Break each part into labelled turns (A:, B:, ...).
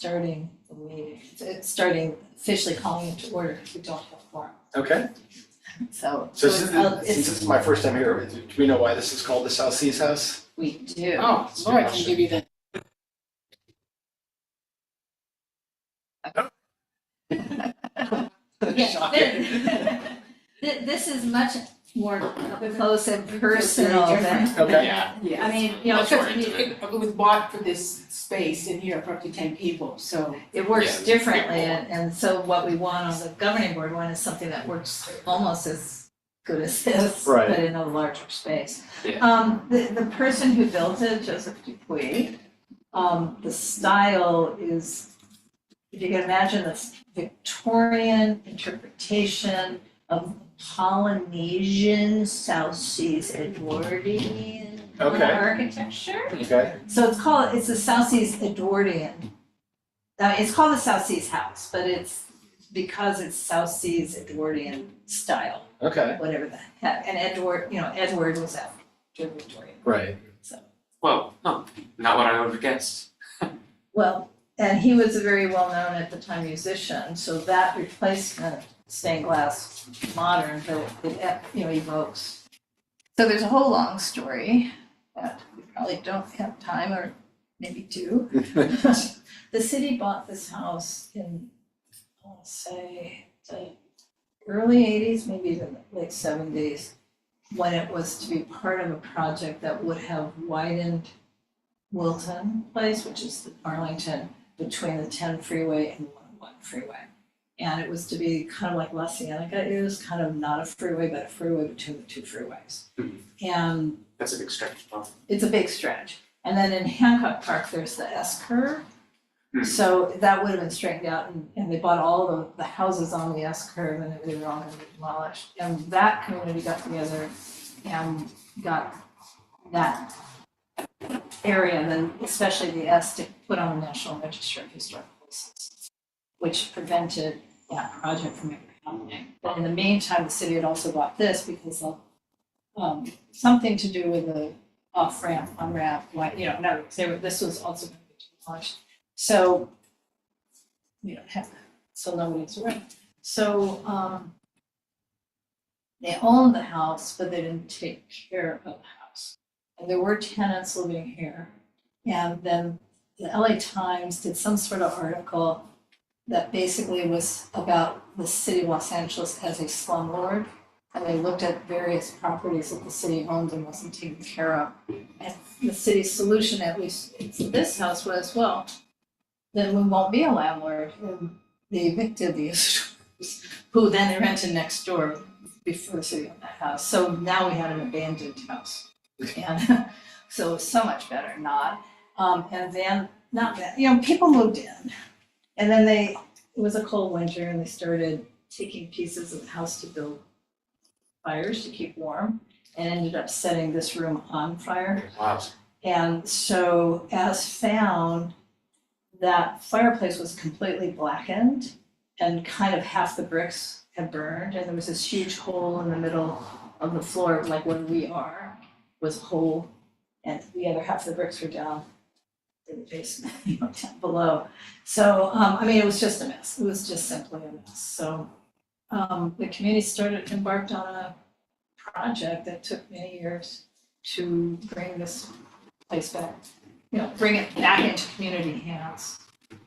A: starting the meeting, it's starting officially calling it to order because we don't have a quorum.
B: Okay,
A: So
B: so
A: it's,
B: since this is my first time here, do we know why this is called the South Seas House?
A: we do.
C: Oh, Laura can give you the.
A: Yeah, this is much more close and personal than,
B: Okay.
C: Yeah.
A: I mean, you know,
C: Well, sure, it was bought for this space in here for up to 10 people, so.
A: it works
D: Yeah.
A: differently, and so what we want on the governing board one is something that works almost as good as this,
B: Right.
A: but in a larger space.
D: Yeah.
A: The person who built it, Joseph Dupuy, the style is, if you can imagine the Victorian interpretation of Polynesian South Seas Edwardian
B: Okay.
A: architecture.
B: Okay,
A: So it's the South Seas Edwardian. It's called the South Seas House, but it's because it's South Seas Edwardian style,
B: okay,
A: whatever that, and Edward was after Victorian,
B: right.
A: so.
D: Well, no, not what I would have guessed.
A: Well, and he was a very well-known at the time musician, so that replacement stained glass modern, it evokes. So there's a whole long story that we probably don't have time or maybe do. The city bought this house in, I want to say, the early 80s, maybe even the late 70s, when it was to be part of a project that would have widened Wilton Place, which is the Arlington, between the 10 freeway and the 101 freeway. And it was to be kind of like La Cienega is, kind of not a freeway, but a freeway between the two freeways.
D: Mhm.
A: And
D: That's a big stretch. Well,
A: it's a big stretch. And then in Hancock Park, there's the S curve.
D: Hmm.
A: So that would have been straightened out and they bought all the houses on the S curve and they were all gonna be demolished. And that community got together and got that area, and then especially the S, to put on the National Register of Historic Places, which prevented that project from ever happening. But in the meantime, the city had also bought this because of something to do with the off-ramp, on-ramp, this was also going to be demolished. So we don't have that, so nobody's around. So they owned the house, but they didn't take care of the house. And there were tenants living here. And then the LA Times did some sort of article that basically was about the city of Los Angeles as a slumlord. And they looked at various properties that the city owned and wasn't taken care of. And the city's solution, at least for this house, was, well, then we won't be a landlord. And they evicted the visitors, who then rented next door before the city owned that house. So now we had an abandoned house. And so it was so much better not. And then, not that, people moved in. And then it was a cold winter and they started taking pieces of the house to build fires to keep warm and ended up setting this room on fire.
D: wow.
A: And so as found, that fireplace was completely blackened and kind of half the bricks had burned. And there was this huge hole in the middle of the floor, like where we are, was a hole. And the other half of the bricks were down in the basement, down below. So, it was just a mess. It was just simply a mess. So the community embarked on a project that took many years to bring this place back, bring it back into community hands.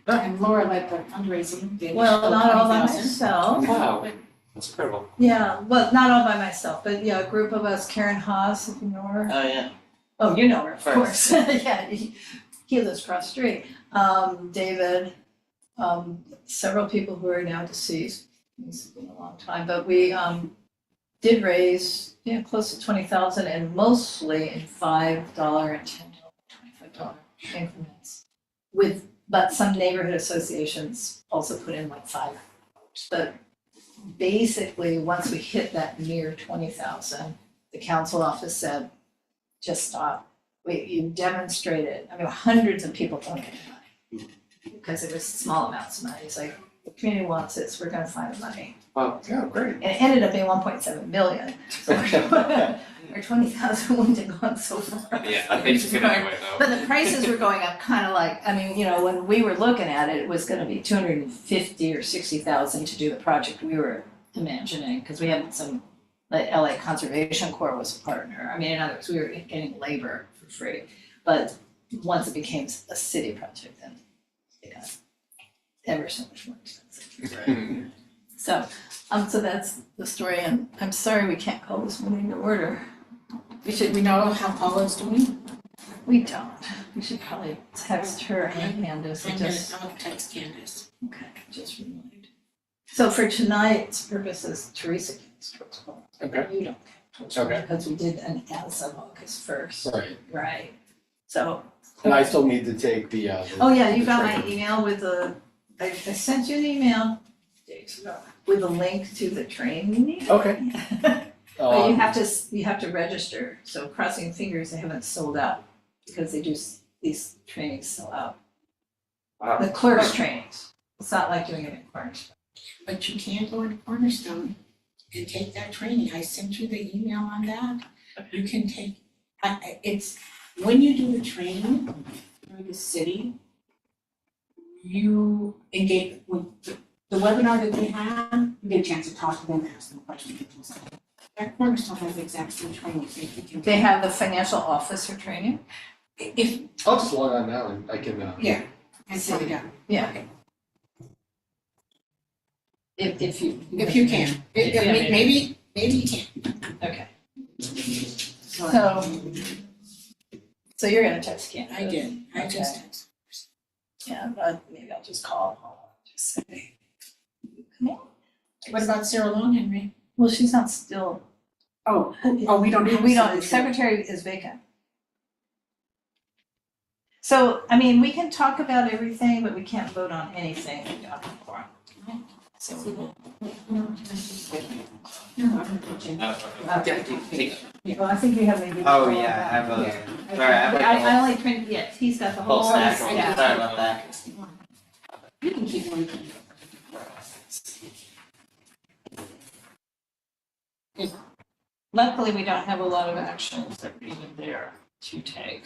C: And Laura led the fundraising. did
A: Well, not all by
C: 20,000.
A: myself.
D: Wow, that's incredible.
A: Yeah, well, not all by myself, but yeah, a group of us, Karen Haas, if you know her.
E: Oh, yeah.
A: Oh, you know her, of
E: Of
A: course.
E: course.
A: Yeah, he lives across the street. David, several people who are now deceased. It's been a long time, but we did raise close to 20,000 and mostly in $5 and $10, $25 increments. But some neighborhood associations also put in like $5. But basically, once we hit that near 20,000, the council office said, just stop. You demonstrated, hundreds of people donated money because it was small amounts of money. It's like, the community wants this, we're gonna find the money.
D: Wow.
B: Yeah, great.
A: And it ended up being 1.7 million. We're or 20,000 wouldn't have gone so far.
D: Yeah, I think it's good anyway, though.
A: But the prices were going up kind of like, I mean, you know, when we were looking at it, it was gonna be 250 or 60,000 to do the project we were imagining, because we had some, like LA Conservation Corps was a partner. I mean, in other words, we were getting labor for free. But once it became a city project, then it got ever so much more expensive. So that's the story, and I'm sorry we can't call this meeting to order.
C: We know how Paula's doing?
A: We don't. We should probably text her and Candace and just,
C: I'll text Candace.
A: okay, just remind. So for tonight's purposes, Teresa can what's called.
B: Okay.
A: You don't count.
B: Okay.
A: Because we did an as of August first,
B: Right.
A: right? So,
B: And I still need to take the
A: oh yeah, you
B: the
A: got my
B: training.
A: email with I sent you an email days ago with a link to the training you need.
B: Okay.
A: But you have to register, so crossing fingers they haven't sold out, because they do, these trainings sell out.
D: Wow.
A: The clerk's trainings, it's not like doing it in Cornerstone.
C: But you can go into Cornerstone and take that training. I sent you the email on that. You can take, it's, when you do the training through the city, you engage with the webinar that they have, you get a chance to talk to them, ask them questions and stuff. That Cornerstone has the exact same training, so you can.
A: They have the financial officer training?
C: If,
B: I'll just log on now and I can
C: yeah, and sit it down.
A: Yeah.
C: Okay.
A: If you.
C: If you can,
A: Yeah,
C: maybe you can.
A: Okay. So you're gonna text Candace?
C: I did, I
A: Okay.
C: just texted.
A: Yeah, but maybe I'll just call her, just say, come on.
C: What about Sarah Long, Henry?
A: Well, she's not still.
C: Oh, we don't have.
A: We don't,
C: secretary.
A: secretary is vacant. So, I mean, we can talk about everything, but we can't vote on anything without a quorum. So we will. Well, I think you have maybe.
E: Oh, yeah, I have a,
C: Yeah.
E: sorry, I have like
A: I
E: a whole,
A: only printed, yeah, he's got the
E: whole
A: whole.
E: stack,
A: Yeah.
E: sorry about that.
C: You can keep one.
A: Luckily, we don't have a lot of actions that are even there to take.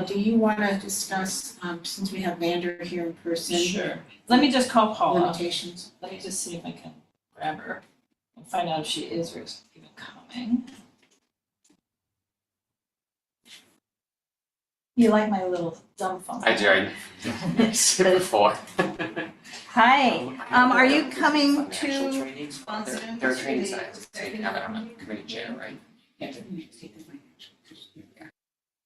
C: Do you wanna discuss, since we have Vander here in person?
A: Sure. Let me just call Paula.
C: Limitations?
A: Let me just see if I can grab her and find out if she is or is even coming. You like my little dumb phone?
D: I do, I said it before.
A: Hi, are you coming
D: Actual
A: to?
D: trainings,
A: Sponsor
D: there are
A: for
D: trainings
A: the-
D: that I have to take, now that I'm a committee chair, right?
C: Yeah.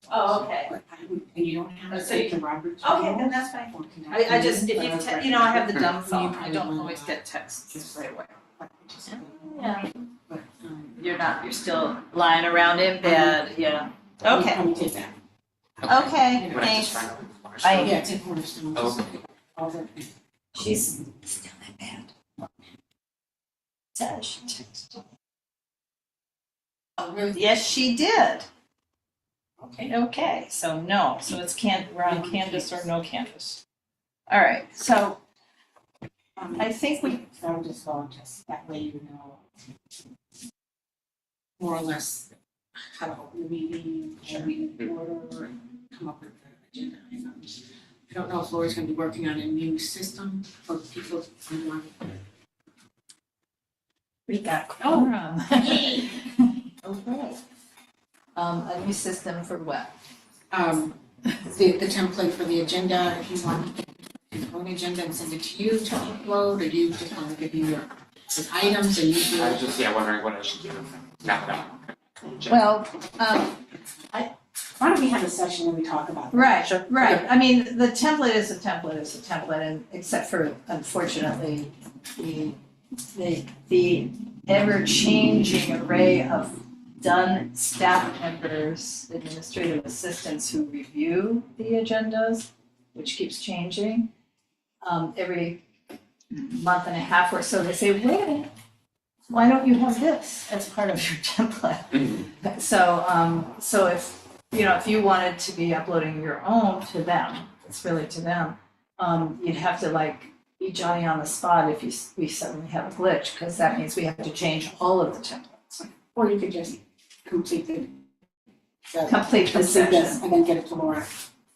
A: Oh, okay.
C: And you don't have to
A: So you-
C: take the Robert's.
A: Okay, then that's fine. I just, if you, you know, I have the dumb phone, I don't always get texts right away. Yeah. You're still lying around in bed, yeah. Okay,
C: Let me take that.
A: okay,
D: When I just
A: thanks.
D: find out the course.
A: Bye.
C: Yeah, it's in Cornerstone.
D: Oh.
C: All the-
A: She's still in bed. Says she texted.
C: Oh, really?
A: Yes, she did.
C: Okay.
A: Okay, so no, so it's we're on Canvas or no Canvas. All right, so I think we,
C: So I'll just go on just that way you know more or less how to open the meeting, meeting order, and come up with the agenda items. I don't know if Lori's gonna be working on a new system for people who want.
A: we got
C: Oh.
A: quorum.
C: Okay.
A: A new system for what?
C: The template for the agenda, if you want your own agenda and send it to you to upload, or you just wanna give you your items and you do
D: I
C: it.
D: was just, wondering what I should do now that I'm.
A: Well,
C: Why don't we have a session and we talk about that?
A: right, right. I mean, the template is a template, and except for unfortunately, the ever-changing array of done staff members, administrative assistants who review the agendas, which keeps changing. Every month and a half or so, they say, wait a minute, why don't you have this as part of your template? So if, if you wanted to be uploading your own to them, it's really to them, you'd have to be Johnny on the spot if we suddenly have a glitch, because that means we have to change all of the templates.
C: Or you could just complete
A: Complete the
C: this
A: section.
C: and then get it to Laura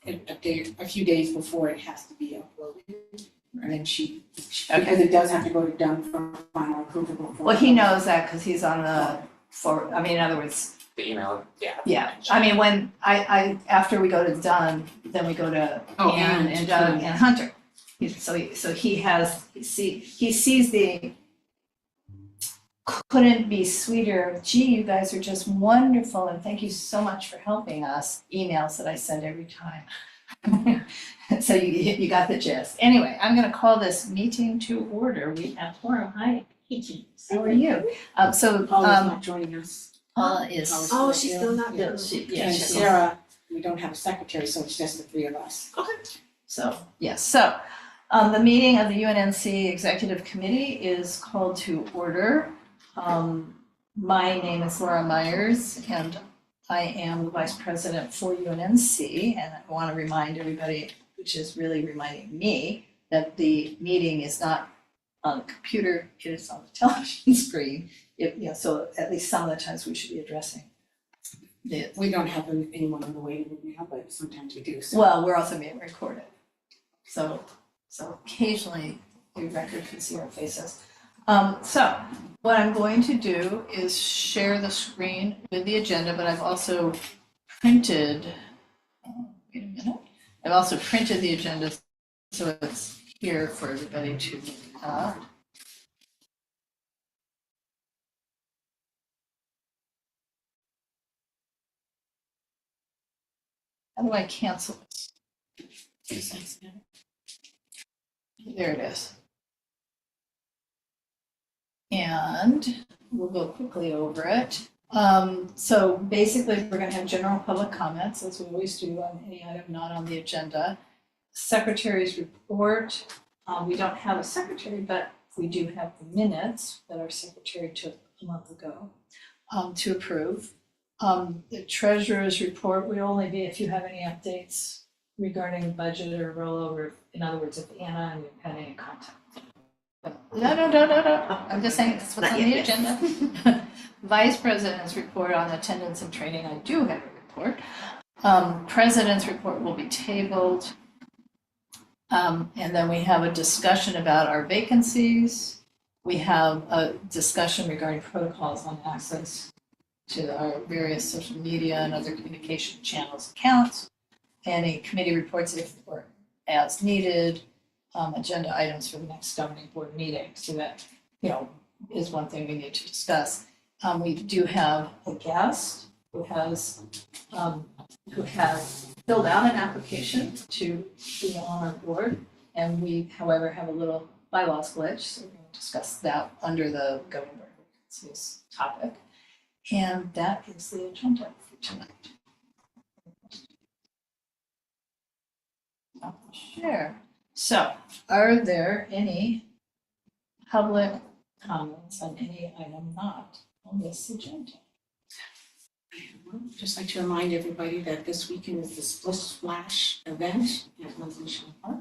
C: a few days before it has to be uploaded. And then because it does have to go to Dunn for final approval before.
A: Well, he knows that because he's on the in other words,
D: The email, yeah.
A: yeah, I mean, when after we go to Dunn, then we go to
C: Oh,
A: Ann and Doug and Hunter. So he sees the couldn't be sweeter, gee, you guys are just wonderful and thank you so much for helping us, emails that I send every time. So you got the gist. Anyway, I'm gonna call this meeting to order. We have Laura, hi.
C: Hey, James.
A: How are you?
C: Paula's not joining us.
A: Paula is.
C: Oh,
E: she's still not
A: Yeah,
E: there.
C: And Sarah, we don't have a secretary, so it's just the three of us.
A: So, yes, so, the meeting of the UNNC Executive Committee is called to order. My name is Laura Myers, and I am the Vice President for UNNC, and I want to remind everybody, which is really reminding me, that the meeting is not on the computer, it is on the television screen. So at least some of the times we should be addressing the,
C: We don't have anyone on the waiting room now, but sometimes we do, so.
A: well, we're also being recorded. So occasionally the record can see our faces. So what I'm going to do is share the screen with the agenda, but I've also printed, wait a minute. I've also printed the agenda so it's here for everybody to look at. How do I cancel this? There it is. And we'll go quickly over it. So basically, we're gonna have general public comments, as we always do on any item not on the agenda. Secretary's report, we don't have a secretary, but we do have the minutes that our secretary took a month ago to approve. The treasurer's report would only be if you have any updates regarding budget or rollover, in other words, if Anna and you had any contact. No, I'm just saying that's what's on the agenda. Vice President's report on attendance and training, I do have a report. President's report will be tabled. And then we have a discussion about our vacancies. We have a discussion regarding protocols on access to our various social media and other communication channels, accounts. Any committee reports if or as needed. Agenda items for the next governing board meeting. So that, is one thing we need to discuss. We do have a guest who has filled out an application to be on our board. And we, however, have a little bylaws glitch, so we're going to discuss that under the governing board vacancies topic. And that is the agenda for tonight. I'll share. So, are there any public comments on any item not on this agenda?
C: Just like to remind everybody that this weekend is the Splish Splash event at Leslie Park.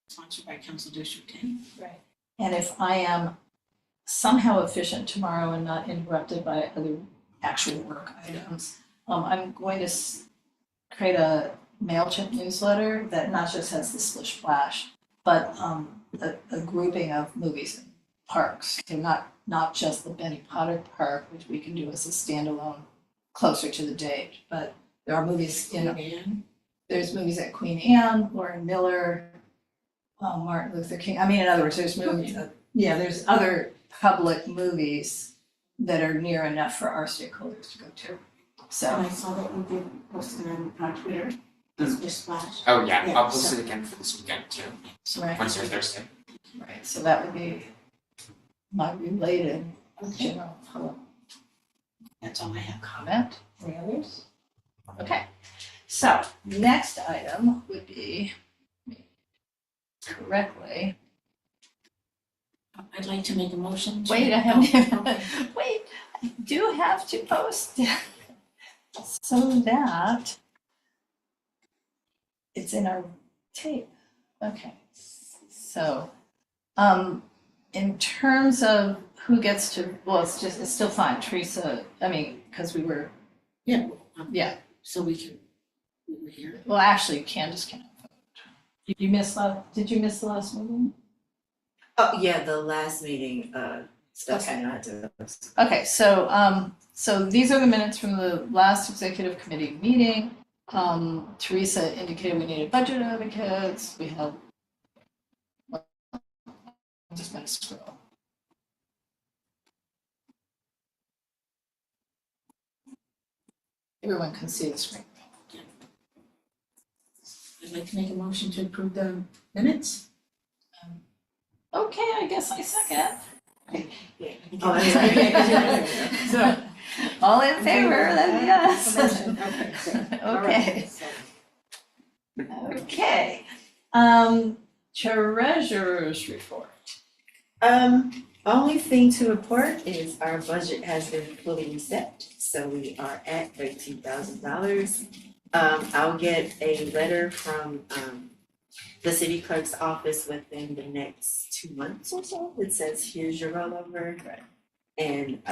C: Sponsored by Council District 10.
A: Right. And if I am somehow efficient tomorrow and not interrupted by other actual work items, I'm going to create a MailChimp newsletter that not just has the Splish Splash, but a grouping of movies and parks. So not just the Benny Potter Park, which we can do as a standalone closer to the date, but there are movies, there's movies at Queen Anne, Lauren Miller, Martin Luther King. I mean, in other words, there's movies, there's other public movies that are near enough for our stakeholders to go to. So.
C: And I saw that you did post it on Twitter, Splish Splash.
D: Oh, yeah,
C: Yeah,
D: I'll post
C: so-
D: it again for this weekend too,
A: Right.
D: Wednesday or Thursday.
A: Right, so that would be my related general public
C: That's all I have.
A: comment. Any others? Okay, so next item would be correctly.
C: I'd like to make a motion to.
A: Wait, I have, wait, I do have to post so that it's in our tape. Okay, So, in terms of who gets to, well, it's still fine, Teresa, I mean, because we were,
C: Yeah.
A: Yeah.
C: So we were here.
A: well, actually, Candace can't vote. You missed did you miss the last meeting?
E: Oh, yeah, the last meeting, stuff
A: Okay.
E: I had to.
A: Okay, so these are the minutes from the last executive committee meeting. Teresa indicated we needed budget advocates, we have. I'm just gonna scroll. Everyone can see the screen.
C: I'd like to make a motion to approve the minutes.
A: Okay, I guess I second.
C: Yeah.
E: Oh, that's right.
A: So, all in favor, then yes.
C: Okay, so, all
A: Okay.
C: right, so.
A: Okay, treasurer's report.
E: Only thing to report is our budget has been fully reset, so we are at $13,000. I'll get a letter from, the city clerk's office within the next 2 months or so that says, here's your rollover. And,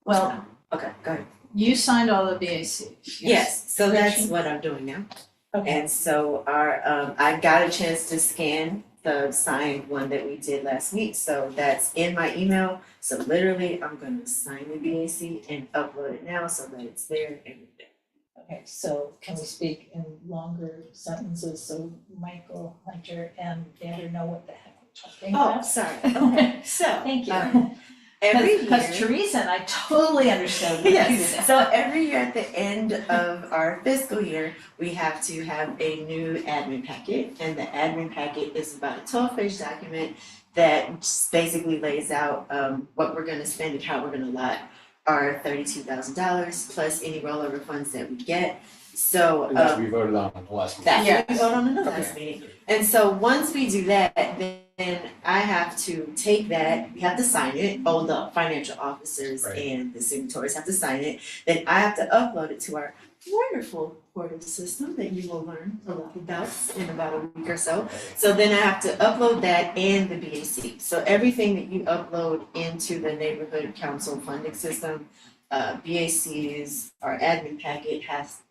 A: Well,
E: okay, go ahead.
A: you signed all the BAC.
E: Yes, so that's what I'm doing now.
A: Okay.
E: And so I got a chance to scan the signed one that we did last week, so that's in my email. So literally, I'm gonna sign the BAC and upload it now so that it's there and everything.
A: Okay, so can we speak in longer sentences so Michael, Hunter, and Xander know what the heck we're talking
E: Oh,
A: about?
E: sorry, okay, so.
A: Thank you.
E: Every year.
A: Because Teresa and I totally understood what you
E: Yes,
A: said.
E: so every year at the end of our fiscal year, we have to have a new admin packet. And the admin packet is about a 12-page document that just basically lays out what we're gonna spend and how we're gonna allot our $32,000 plus any rollover funds that we get. So
B: And that we voted on the last meeting.
E: that's what we voted on in the
B: Okay.
E: last meeting. And so once we do that, then I have to take that, we have to sign it, all the financial officers
B: Right.
E: and the signatories have to sign it. Then I have to upload it to our wonderful portal system that you will learn a lot about in about a week or so. So then I have to upload that and the BAC. So everything that you upload into the neighborhood council funding system, BACs, our admin packet has,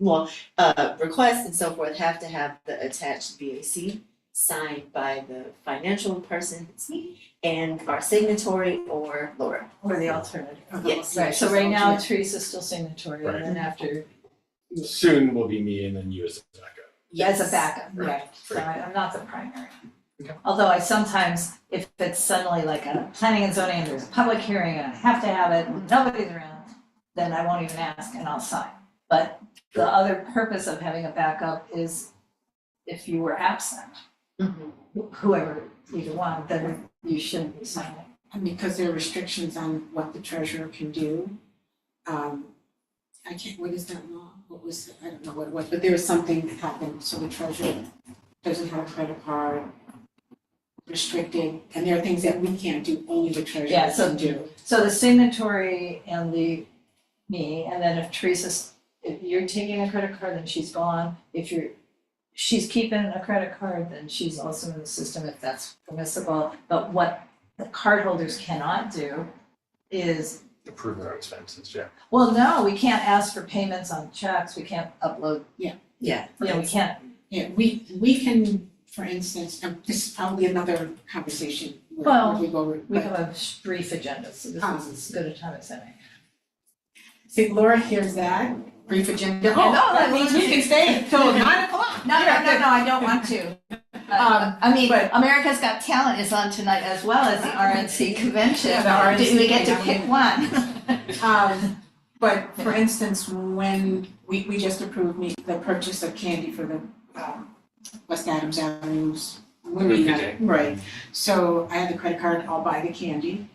E: requests and so forth have to have the attached BAC signed by the financial person, it's me, and our signatory or Laura.
A: Or the alternative.
E: Yes.
A: Right, so right now Teresa's still signatory, and then after,
B: Soon will be me and then you as a backup.
A: as a backup,
B: Right.
A: right, so I'm not the primary.
B: Okay.
A: Although I sometimes, if it's suddenly like a planning and zoning, and there's a public hearing and I have to have it, and nobody's around, then I won't even ask and I'll sign. But the other purpose of having a backup is if you were absent, whoever, either one, then you shouldn't be signing.
C: And because there are restrictions on what the treasurer can do, I can't, what is that law? What was, I don't know what it was, but there was something that happened, so the treasurer doesn't have a credit card, restricted, and there are things that we can't do, only the treasurer
A: Yeah, so-
C: can do.
A: So the signatory and me, and then if you're taking a credit card, then she's gone. If she's keeping a credit card, then she's also in the system if that's permissible. But what the cardholders cannot do is,
B: Approve their expenses, yeah.
A: well, no, we can't ask for payments on checks, we can't upload,
E: Yeah.
A: we can't,
C: Yeah, we can, for instance, this is probably another conversation
A: Well,
C: where we go over,
A: we
C: but
A: have a brief agenda, so this is as good a time as any.
C: see, Laura hears that, brief agenda,
A: Oh,
C: that means we can stay until 9:00.
A: No, I don't want to. I mean, America's Got Talent is on tonight as well as the RNC convention.
C: Yeah, the RNC
A: Do we get to
C: thing,
A: pick one?
C: But for instance, when we just approved the purchase of candy for the West Adams Avenue's
B: Movie day.
C: Right, so I have the credit card, I'll buy the candy.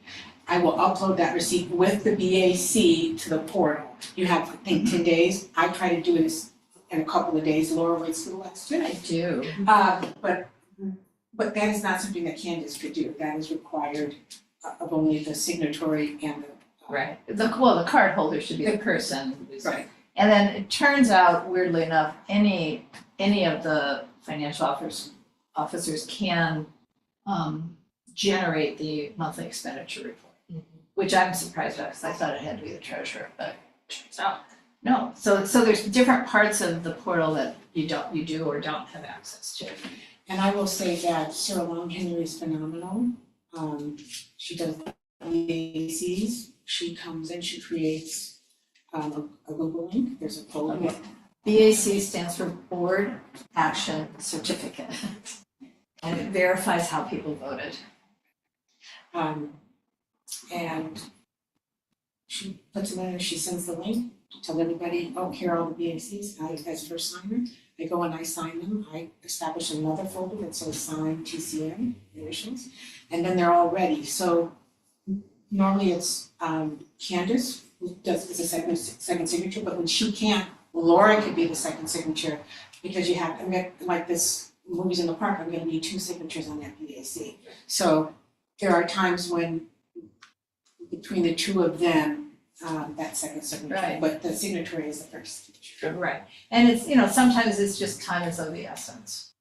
C: I will upload that receipt with the BAC to the portal. You have, I think, 10 days. I try to do this in a couple of days. Laura waits till the last
A: I
C: minute.
A: do.
C: But that is not something that Candace could do. That is required of only the signatory and the.
A: Right. The card holder should be the person who's.
C: Right.
A: And then it turns out, weirdly enough, any of the financial officers can generate the monthly expenditure report, which I'm surprised about, because I thought it had to be the treasurer, but turns out, no. So there's different parts of the portal that you do or don't have access to.
C: And I will say that Sarah Long Henry is phenomenal. She does VACs, she comes in, she creates a Google link, there's a folder.
A: Okay. BAC stands for Board Action Certificate. And it verifies how people voted.
C: And she puts it in, she sends the link, tell everybody, oh, here are all the BACs, as first signer. I go and I sign them, I establish another folder that says sign TCM initials, and then they're all ready. So normally it's Candace who does the second signature, but when she can't, Laura could be the second signature, because you have, like this Movies in the Park, I'm gonna need 2 signatures on that BAC. So there are times when between the two of them, that second signature,
A: Right.
C: but the signatory is the first signature.
A: Right. And it's, sometimes it's just time is of the essence.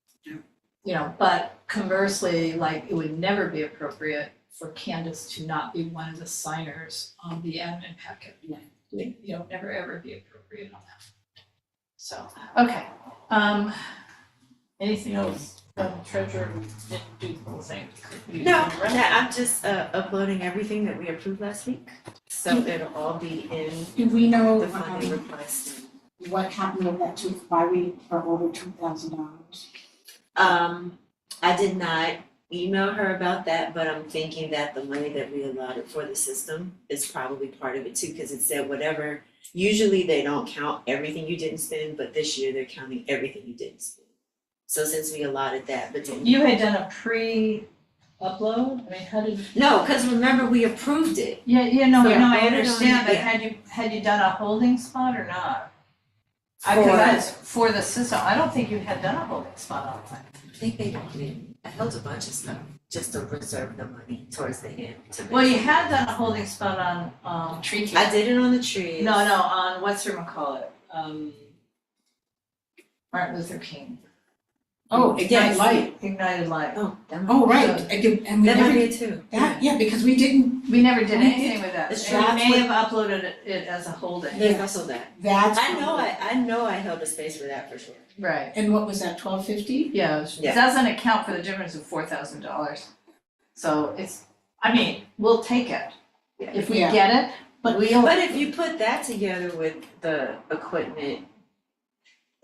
C: Yeah.
A: But conversely, like, it would never be appropriate for Candace to not be one of the signers on the admin packet.
C: Right.
A: Never ever be appropriate on that. So, okay. Anything else? The treasurer didn't do the whole thing.
E: No, I'm just uploading everything that we approved last week. So it'll all be in
C: Do we know
E: the funding request.
C: what happened with that why we are over $2,000?
E: I did not email her about that, but I'm thinking that the money that we allotted for the system is probably part of it too, because it said whatever, usually they don't count everything you didn't spend, but this year they're counting everything you didn't spend. So since we allotted that, but then.
A: You had done a pre-upload? I mean, how did?
E: No, because remember, we approved it.
A: No,
E: Yeah,
A: I
E: voted on
A: understand,
E: it,
A: but
E: yeah.
A: had you done a holding spot or not? For the system, I don't think you had done a holding spot on that.
E: I think they did. I held a bunch of stuff just to reserve the money towards the end.
A: Well, you had done a holding spot on,
C: Tree
E: I did it on the trees.
A: no, on whatchamacallit, Martin Luther King.
C: Oh, Ignite Light.
A: Ignited Light.
E: Oh, that might
C: Oh, right, and we
E: that might
C: never,
E: be too.
C: because we didn't,
A: We never did
C: We
A: anything with that.
E: It's
A: You
C: true.
A: may have uploaded it as a holding.
E: There's also that.
C: that's.
E: I know I held a space for that for sure.
A: Right.
C: And what was that, $12.50?
A: Yeah, it doesn't account for the difference of $4,000. So we'll take it if we
C: Yeah.
A: get it, but we'll.
E: But if you put that together with the equipment,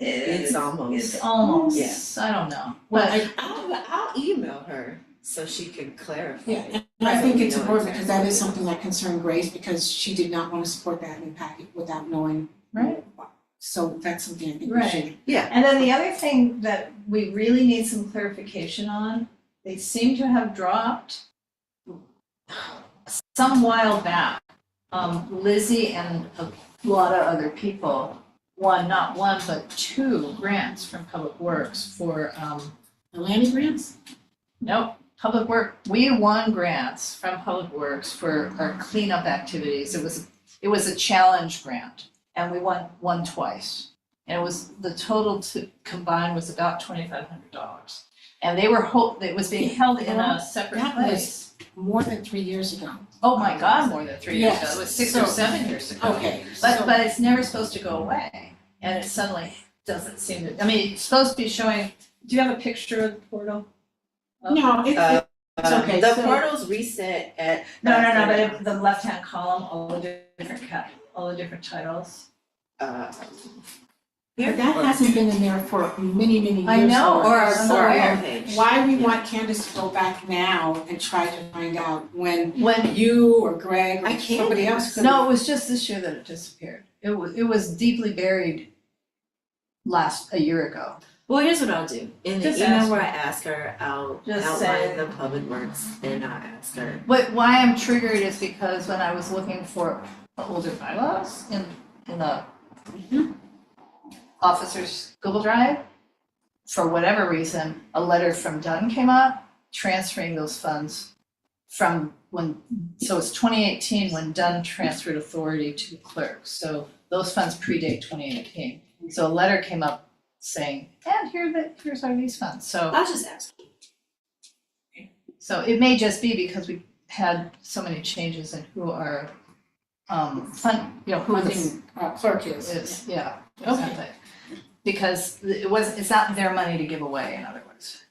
E: it's almost.
A: It's almost,
E: Yeah.
A: I don't know,
C: Well,
A: but
E: I'll email her so she can clarify.
C: Yeah, and I think it's important, because that is something that concerned Grace, because she did not want to support the admin packet without knowing.
A: Right.
C: So that's something I think we
A: Right.
C: should.
A: And then the other thing that we really need some clarification on, they seem to have dropped some while back. Lizzie and a lot of other people won, not one, but 2 grants from Public Works for,
C: The landing grants?
A: Public Work, we won grants from Public Works for our cleanup activities. It was a challenge grant, and we won twice. And it was, the total combined was about $2,500. And they were it was being held in a separate
C: That was
A: place.
C: more than 3 years ago.
A: Oh my God, more than 3 years ago.
C: Yes.
A: It was 6
C: So-
A: or 7 years ago.
C: Okay,
A: But
C: so-
A: but it's never supposed to go away, and it suddenly doesn't seem to, it's supposed to be showing, do you have a picture of the portal?
C: No, it's okay,
E: The
C: so-
E: portal's reset at.
A: No, but in the left-hand column, all the different titles.
C: but that hasn't been in there for many, many years.
A: I know,
E: Or
A: I'm aware.
E: our homepage.
C: Why we want Candace to go back now and try to find out when
A: When,
C: you or Greg
E: I
C: or
E: can't.
C: somebody else could.
A: no, it was just this year that it disappeared. It was deeply buried a year ago.
E: Well, here's what I'll do. In the
A: Just
E: email
A: ask
E: where
A: her.
E: I ask her, I'll
A: Just
E: outline
A: say-
E: the public works and I'll ask her.
A: Why I'm triggered is because when I was looking for the older bylaws in the officer's Google Drive, for whatever reason, a letter from Dunn came up transferring those funds from so it's 2018 when Dunn transferred authority to the clerk. So those funds predate 2018. So a letter came up saying, and here's these funds. So
E: I'll just ask you.
A: So it may just be because we had so many changes in who our who this
C: Funding clerk is.
A: is, yeah,
C: Okay.
A: exactly. Because it's not their money to give away, in other words.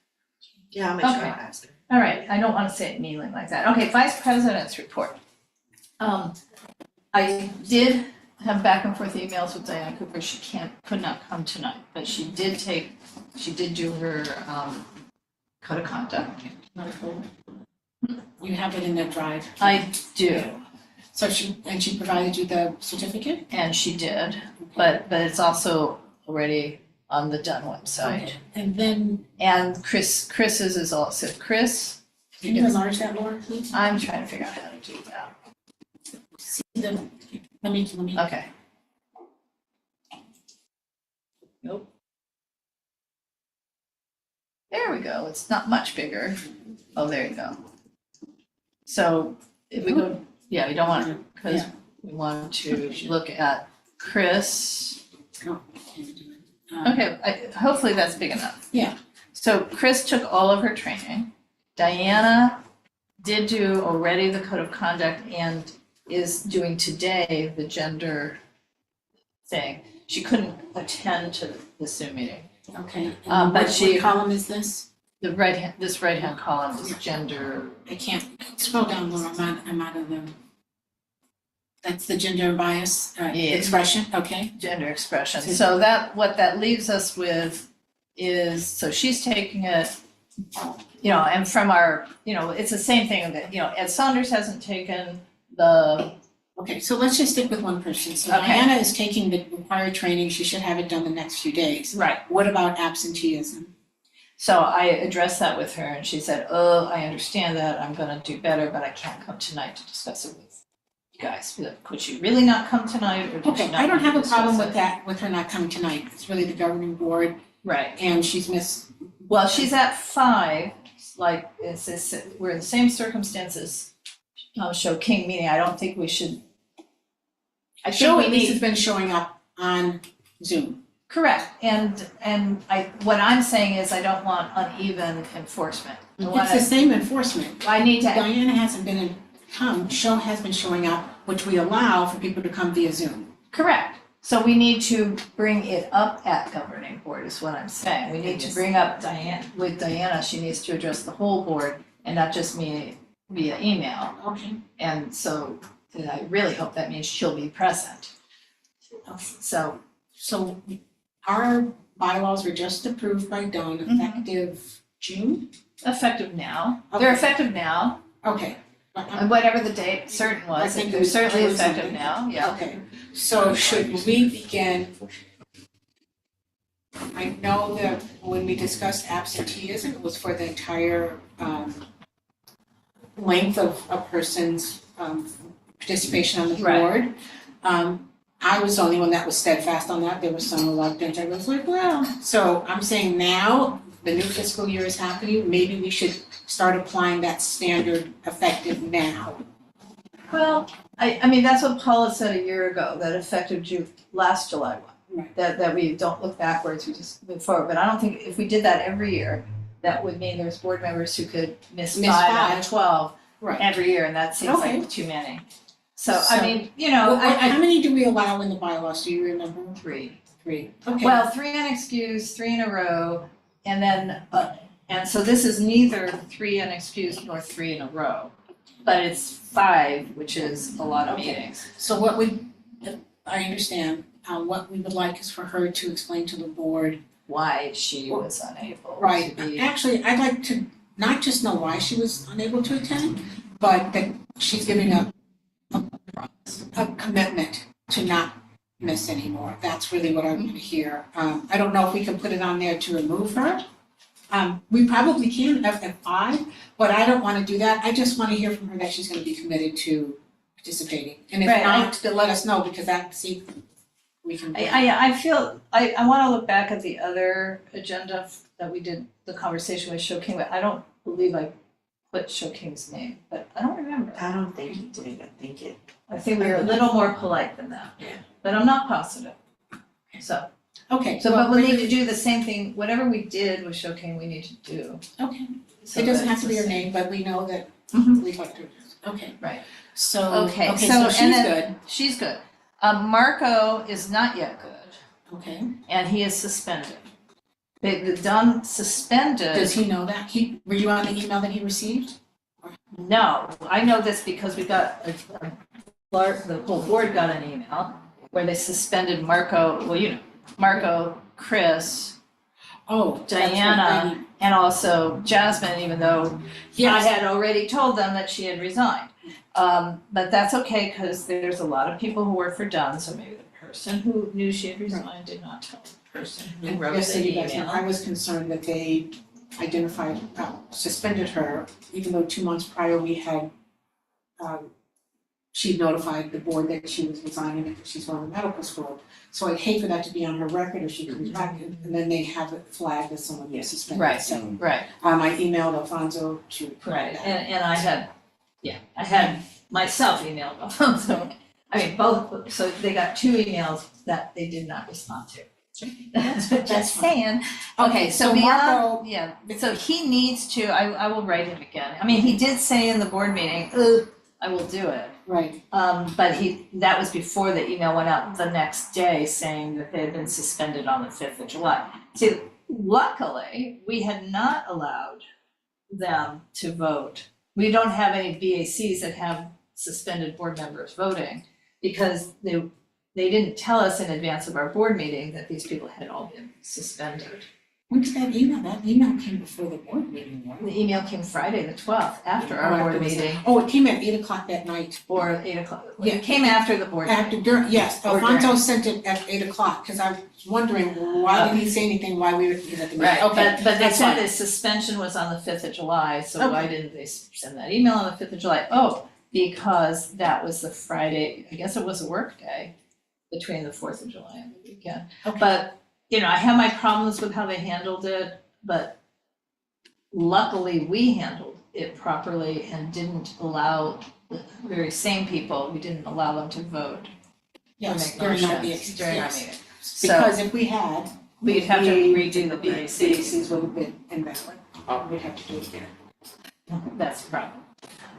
E: Yeah, I'll make sure I
A: Okay.
E: ask her.
A: All right, I don't wanna say it meanly like that. Okay, Vice President's report. I did have back and forth emails with Diana Cooper. She could not come tonight, but she did do her code of conduct.
C: You have it in the drive.
A: I do,
C: So she provided you the certificate?
A: and she did, but it's also already on the Dun website.
C: Okay. And then,
A: And Chris's is also, Chris,
C: can you enlarge that, Laura, please?
A: I'm trying to figure out how to do that.
C: See the, let me.
A: Okay. Nope. There we go, it's not much bigger. Oh, there you go. So if we go, yeah, we don't want to, because we want to look at Chris. Okay, hopefully that's big enough.
C: Yeah.
A: So Chris took all of her training. Diana did do already the code of conduct and is doing today the gender thing. She couldn't attend to the Zoom meeting.
C: Okay.
A: But
C: What
A: she-
C: column is this?
A: This right-hand column is gender,
C: I can't, scroll down, Laura, I'm out of the, that's the gender bias
A: Yeah.
C: expression, okay?
A: gender expression. So what that leaves us with is, so she's taking it, and from our, it's the same thing that, Ed Saunders hasn't taken the,
C: Okay, so let's just stick with one person. So
A: Okay.
C: Diana is taking the required training, she should have it done the next few days.
A: right.
C: What about absenteeism?
A: So I addressed that with her and she said, oh, I understand that, I'm gonna do better, but I can't come tonight to discuss it with you guys. Could she really not come tonight or did she
C: Okay,
A: not
C: I don't
A: want to
C: have a problem
A: discuss
C: with
A: it?
C: that, with her not coming tonight. It's really the governing board
A: Right.
C: and she's missed.
A: Well, she's at 5, like, we're in the same circumstances, Show King meeting, I don't think we should. I think
C: Show
A: we
C: at least
A: need,
C: has been showing up on Zoom.
A: correct, and what I'm saying is I don't want uneven enforcement.
C: It's the same enforcement.
A: I need to,
C: Diana hasn't been Show has been showing up, which we allow for people to come via Zoom.
A: correct, so we need to bring it up at governing board is what I'm saying. We need to bring up Diana, she needs to address the whole board and not just me via email.
C: Okay.
A: And so, I really hope that means she'll be present. So,
C: So our bylaws were just approved by Dawn effective June?
A: effective now, they're
C: Okay.
A: effective now,
C: Okay. But I'm-
A: and whatever the date certain
C: I
A: was,
C: think it
A: they're
C: was
A: certainly
C: June
A: effective
C: something.
A: now, yeah.
C: Okay, so should we begin? I know that when we discussed absenteeism, it was for the entire length of a person's participation on the
A: Right.
C: board. I was the only one that was steadfast on that, there was some reluctance, I was like, well, so I'm saying now, the new fiscal year is happening, maybe we should start applying that standard effective now.
A: Well, I mean, that's what Paula said a year ago, that effective last July 1.
C: Right.
A: That we don't look backwards, we just move forward, but I don't think if we did that every year, that would mean there's board members who could miss
C: Miss
A: 5 out of
C: five.
A: 12
C: Right.
A: every year, and that seems
C: Okay.
A: like too many. So, I mean,
C: How many do we allow in the bylaws, do you remember?
A: 3.
C: 3, okay.
A: Well, 3 unexcused, 3 in a row, and then, and so this is neither 3 unexcused nor 3 in a row. But it's 5, which is a lot of
C: Okay.
A: meetings.
C: So I understand, what we would like is for her to explain to the board.
A: Why she was unable to
C: Right,
A: be.
C: actually, I'd like to not just know why she was unable to attend, but that she's giving a commitment to not miss anymore. That's really what I want to hear. I don't know if we can put it on there to remove her. We probably can at 5, but I don't want to do that. I just want to hear from her that she's going to be committed to participating. And if
A: Right,
C: not, to let us know, because we can.
A: I feel, I wanna look back at the other agenda that we did, the conversation with Show King, but I don't believe I put Show King's name, but I don't remember.
E: I don't think you did,
A: I think we were a little more polite than that,
E: Yeah.
A: but I'm not positive. So,
C: Okay,
A: So,
C: well,
A: but we
C: we're
A: need to do the same thing, whatever we did with Showcane, we need to do.
C: Okay,
A: So
C: it doesn't
A: that
C: have to be
A: it's
C: her
A: the same.
C: name, but we know that
A: Mhm.
C: we talked to her. Okay.
A: Right.
C: So,
A: Okay,
C: okay,
A: so-
C: so
A: and
C: she's
A: then-
C: good,
A: She's good. Marco is not yet good,
C: okay.
A: and he is suspended. The Dunn suspended.
C: Does he know that? Were you on the email that he received?
A: No, I know this because we got, the whole board got an email where they suspended Marco, well, you know, Marco, Chris,
C: Oh, that's right,
A: Diana, and also Jasmine, even though I
C: Yes,
A: had already told them that she had resigned. But that's okay, because there's a lot of people who work for Dunn, so maybe the person who knew she had resigned did not tell the person who
C: and
A: wrote
C: just so
A: the
C: you guys know,
A: email.
C: I was concerned that they identified, suspended her, even though 2 months prior we had, she notified the board that she was resigning because she's going to medical school. So I'd hate for that to be on her record if she comes back and then they have it flagged as someone who's suspended.
A: Right.
C: So,
A: Right,
C: I emailed Alfonso to
A: right,
C: correct that.
A: and I had myself emailed them, so, I mean, both, so they got 2 emails that they did not respond to.
C: That's
A: Just
C: fine.
A: saying. Okay, so
C: Marco,
A: beyond, yeah, so he needs to, I will write him again. I mean, he did say in the board meeting, I will do it.
C: right,
A: But that was before the email went out the next day saying that they had been suspended on the 5th of July. See, luckily, we had not allowed them to vote. We don't have any BACs that have suspended board members voting because they didn't tell us in advance of our board meeting that these people had all been suspended.
C: when did that email? That email came before the board meeting, right?
A: The email came Friday, the 12th, after
C: Oh,
A: our
C: after
A: board
C: the-
A: meeting,
C: Oh, it came at 8:00 that night.
A: or 8 o'clock.
C: Yeah.
A: It came after the board meeting.
C: Yes,
A: Or
C: Alfonso sent it at 8:00, because I was wondering, why didn't he say anything, why we were at the meeting?
A: Right,
C: Okay,
A: but they
C: that's
A: said
C: fine.
A: the suspension was on the 5th of July, so why
C: Okay.
A: didn't they send that email on the 5th of July? Oh, because that was the Friday, I guess it was a work day between the 4th of July and the weekend.
C: Okay.
A: But, you know, I have my problems with how they handled it, but luckily we handled it properly and didn't allow the very same people, we didn't allow them to vote or
C: Yes,
A: make
C: during our
A: motions during our meeting. So
C: Because if we had,
A: we'd have to redo the BAC.
C: BACs would have been invalid.
D: Oh.
C: We'd have to do it again.
A: That's the problem.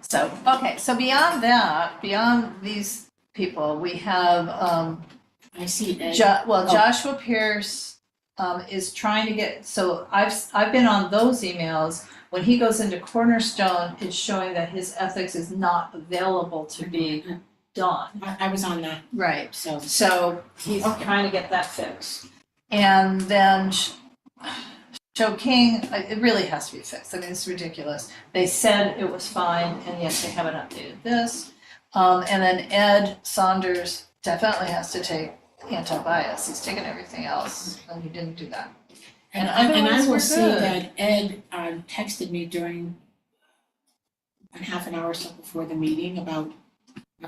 A: So, okay, so beyond that, beyond these people, we have,
C: I see Ed.
A: Joshua Pierce, is trying to get, so I've been on those emails. When he goes into Cornerstone, it's showing that his ethics is not available to be done.
C: I was on that,
A: Right.
C: so.
A: So he's trying to get that fixed. And then Joe King, it really has to be fixed. I mean, it's ridiculous. They said it was fine, and yet they haven't updated this. And then Ed Saunders definitely has to take anti-bias. He's taken everything else, and he didn't do that. And
C: I
A: otherwise,
C: will
A: we're
C: say
A: good.
C: that Ed texted me during a half an hour or so before the meeting about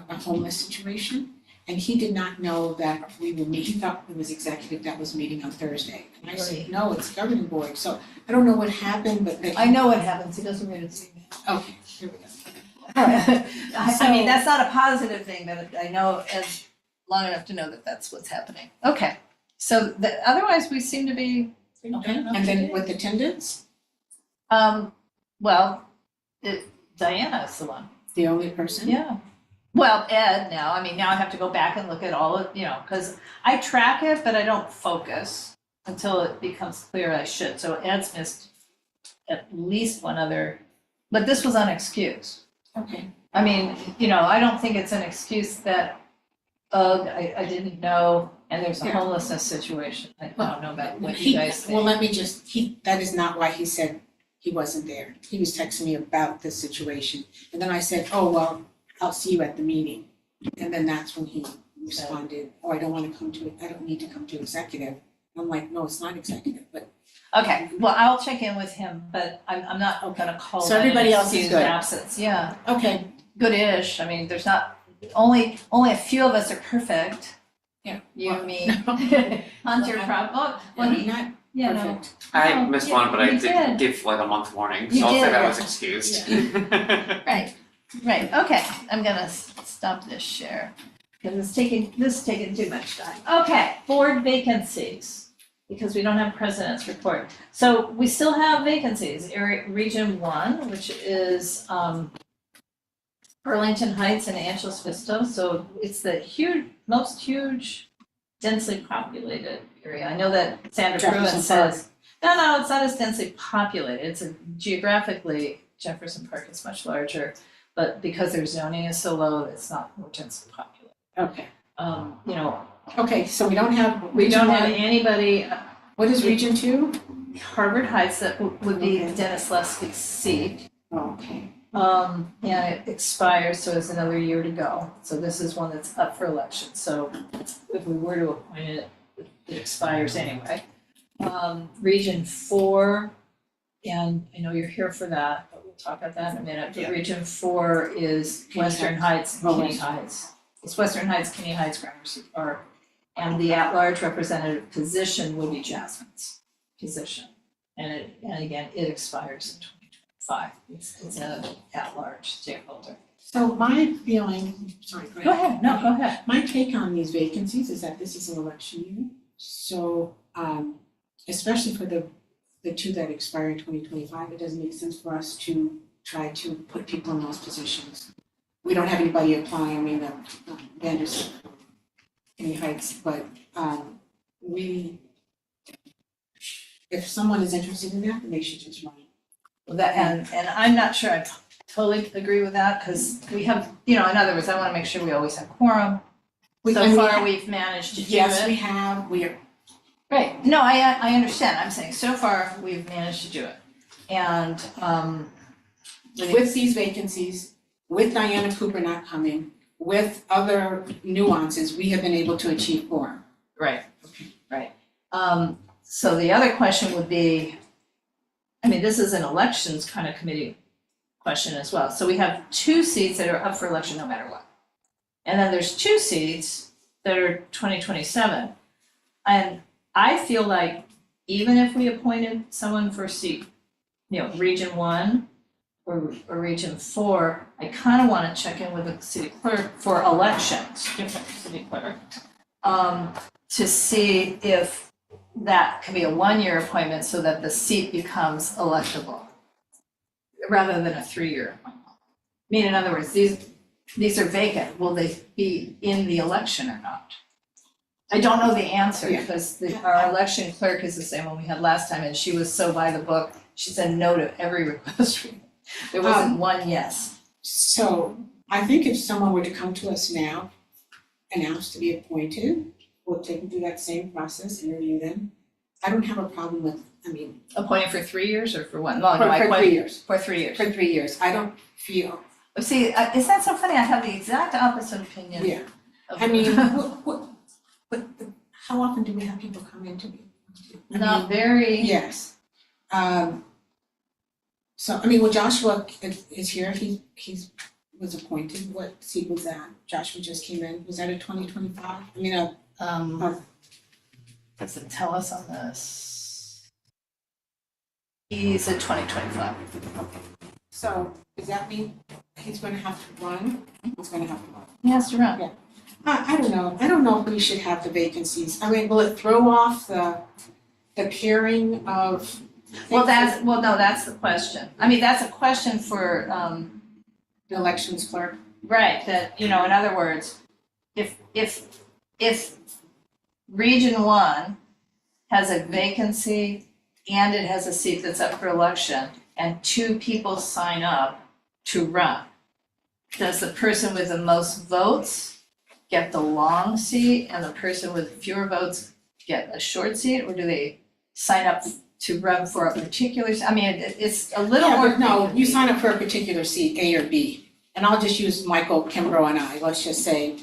C: a homeless situation. And he did not know that we were meeting, he thought it was executive that was meeting on Thursday. And I said, no, it's governing board. So I don't know what happened, but they.
A: I know what happens. He doesn't read his email.
C: Okay, here we go.
A: I mean, that's not a positive thing, but I know Ed long enough to know that that's what's happening. Okay, so otherwise we seem to be.
C: Okay, and then with attendance,
A: Well, Diana is the one.
C: the only person?
A: Yeah. Well, Ed now, I mean, now I have to go back and look at all of, because I track it, but I don't focus until it becomes clear I should. So Ed's missed at least one other, but this was unexcused.
C: Okay.
A: I mean, I don't think it's an excuse that, I didn't know, and there's a
C: Yeah.
A: homelessness situation. I don't know about what
C: He-
A: you guys think.
C: Well, let me just, that is not why he said he wasn't there. He was texting me about this situation. And then I said, oh, well, I'll see you at the meeting. And then that's when he responded, oh, I don't need to come to executive. I'm like, no, it's not executive, but.
A: Okay, well, I'll check in with him, but I'm not gonna call
C: So
A: that an
C: everybody else is
A: excused
C: good?
A: absence, yeah.
C: Okay,
A: Good-ish, I mean, there's not, only a few of us are perfect.
C: Yeah.
A: You,
C: Well,
A: me,
C: no.
A: Hunter, well, he,
C: not
A: yeah, no.
C: perfect.
D: I
A: Oh,
D: missed
A: yeah,
D: one, but I
A: you
D: did
A: did.
D: give like a month warning,
A: You
D: so I'll say
A: did,
D: that
A: yeah.
D: was excused.
A: Right, okay, I'm gonna stop this share, because this is taking too much time. Okay, board vacancies. because we don't have president's report. So we still have vacancies, Region 1, which is Burlington Heights and Angeles Vista, so it's the most huge densely populated area. I know that Sandra Pruitt
C: Jefferson
A: says, no, it's not as densely populated, it's geographically, Jefferson Park is much larger, but because their zoning is so low, it's not more densely populated.
C: Okay,
A: You know,
C: okay, so we don't have
A: we
C: Region
A: don't have
C: 1.
A: anybody,
C: What is Region 2?
A: Harvard Heights, that would be
C: Okay.
A: Dennis Leslie's seat.
C: Okay.
A: And it expires, so it's another year to go. So this is one that's up for election. So if we were to appoint it, it expires anyway. Region 4, and I know you're here for that, but we'll talk about that in a minute. But
C: Yeah.
A: Region 4 is
C: Kenny
A: Western Heights and
C: Oh,
A: Kenny
C: Western.
A: Heights. It's Western Heights, Kenny Heights, Gramercy Park. And the at-large representative position would be Jasmine's position. And again, it expires in 2025. It's a at-large stakeholder.
C: So my feeling, sorry, go ahead.
A: Go ahead, no, go ahead.
C: My take on these vacancies is that this is an election year. So, especially for the two that expire in 2025, it doesn't make sense for us to try to put people in those positions. We don't have anybody applying, I mean, Vanderson, Kenny Heights, but, if someone is interested in that, then they should just run.
A: Well, that, and I'm not sure I totally agree with that, because we have, in other words, I wanna make sure we always have quorum. So far, we've managed to do it.
C: Yes, we have, we are,
A: Right, no, I understand, I'm saying, so far, we've managed to do it. And,
C: with these vacancies, with Diana Cooper not coming, with other nuances, we have been able to achieve quorum.
A: right, right. So the other question would be, this is an elections kind of committee question as well. So we have 2 seats that are up for election no matter what. And then there's 2 seats that are 2027. And I feel like even if we appointed someone for seat, Region 1 or Region 4, I kind of want to check in with the city clerk for elections, different city clerk, to see if that can be a 1-year appointment so that the seat becomes electable, rather than a 3-year appointment. In other words, these are vacant, will they be in the election or not? I don't know the answer,
C: Yeah.
A: because our election clerk is the same one we had last time, and she was so by the book, she said no to every request. There wasn't one yes.
C: So I think if someone were to come to us now and ask to be appointed, we'll take them through that same process, interview them. I don't have a problem with,
A: Appointed for 3 years or for one? No,
C: for
A: no, I
C: 3
A: appointed
C: years,
A: for 3 years.
C: for 3 years. I don't feel,
A: See, is that so funny? I have the exact opposite opinion.
C: yeah.
A: of-
C: But how often do we have people come in to be?
A: Not very.
C: Yes. So, when Joshua is here, he was appointed, what seat was that? Joshua just came in, was that a 2025?
A: Does it tell us on this? He's a 2025.
C: So, does that mean he's gonna have to run? He's gonna have to run.
A: He has to run.
C: Yeah. I don't know if we should have the vacancies. Will it throw off the pairing of?
A: No, that's the question. That's a question for,
C: The elections clerk?
A: right, that, in other words, if Region 1 has a vacancy and it has a seat that's up for election and 2 people sign up to run, does the person with the most votes get the long seat and the person with fewer votes get a short seat, or do they sign up to run for a particular, it's a little more.
C: No, you sign up for a particular seat, A or B. And I'll just use Michael, Kimbrough and I, let's just say,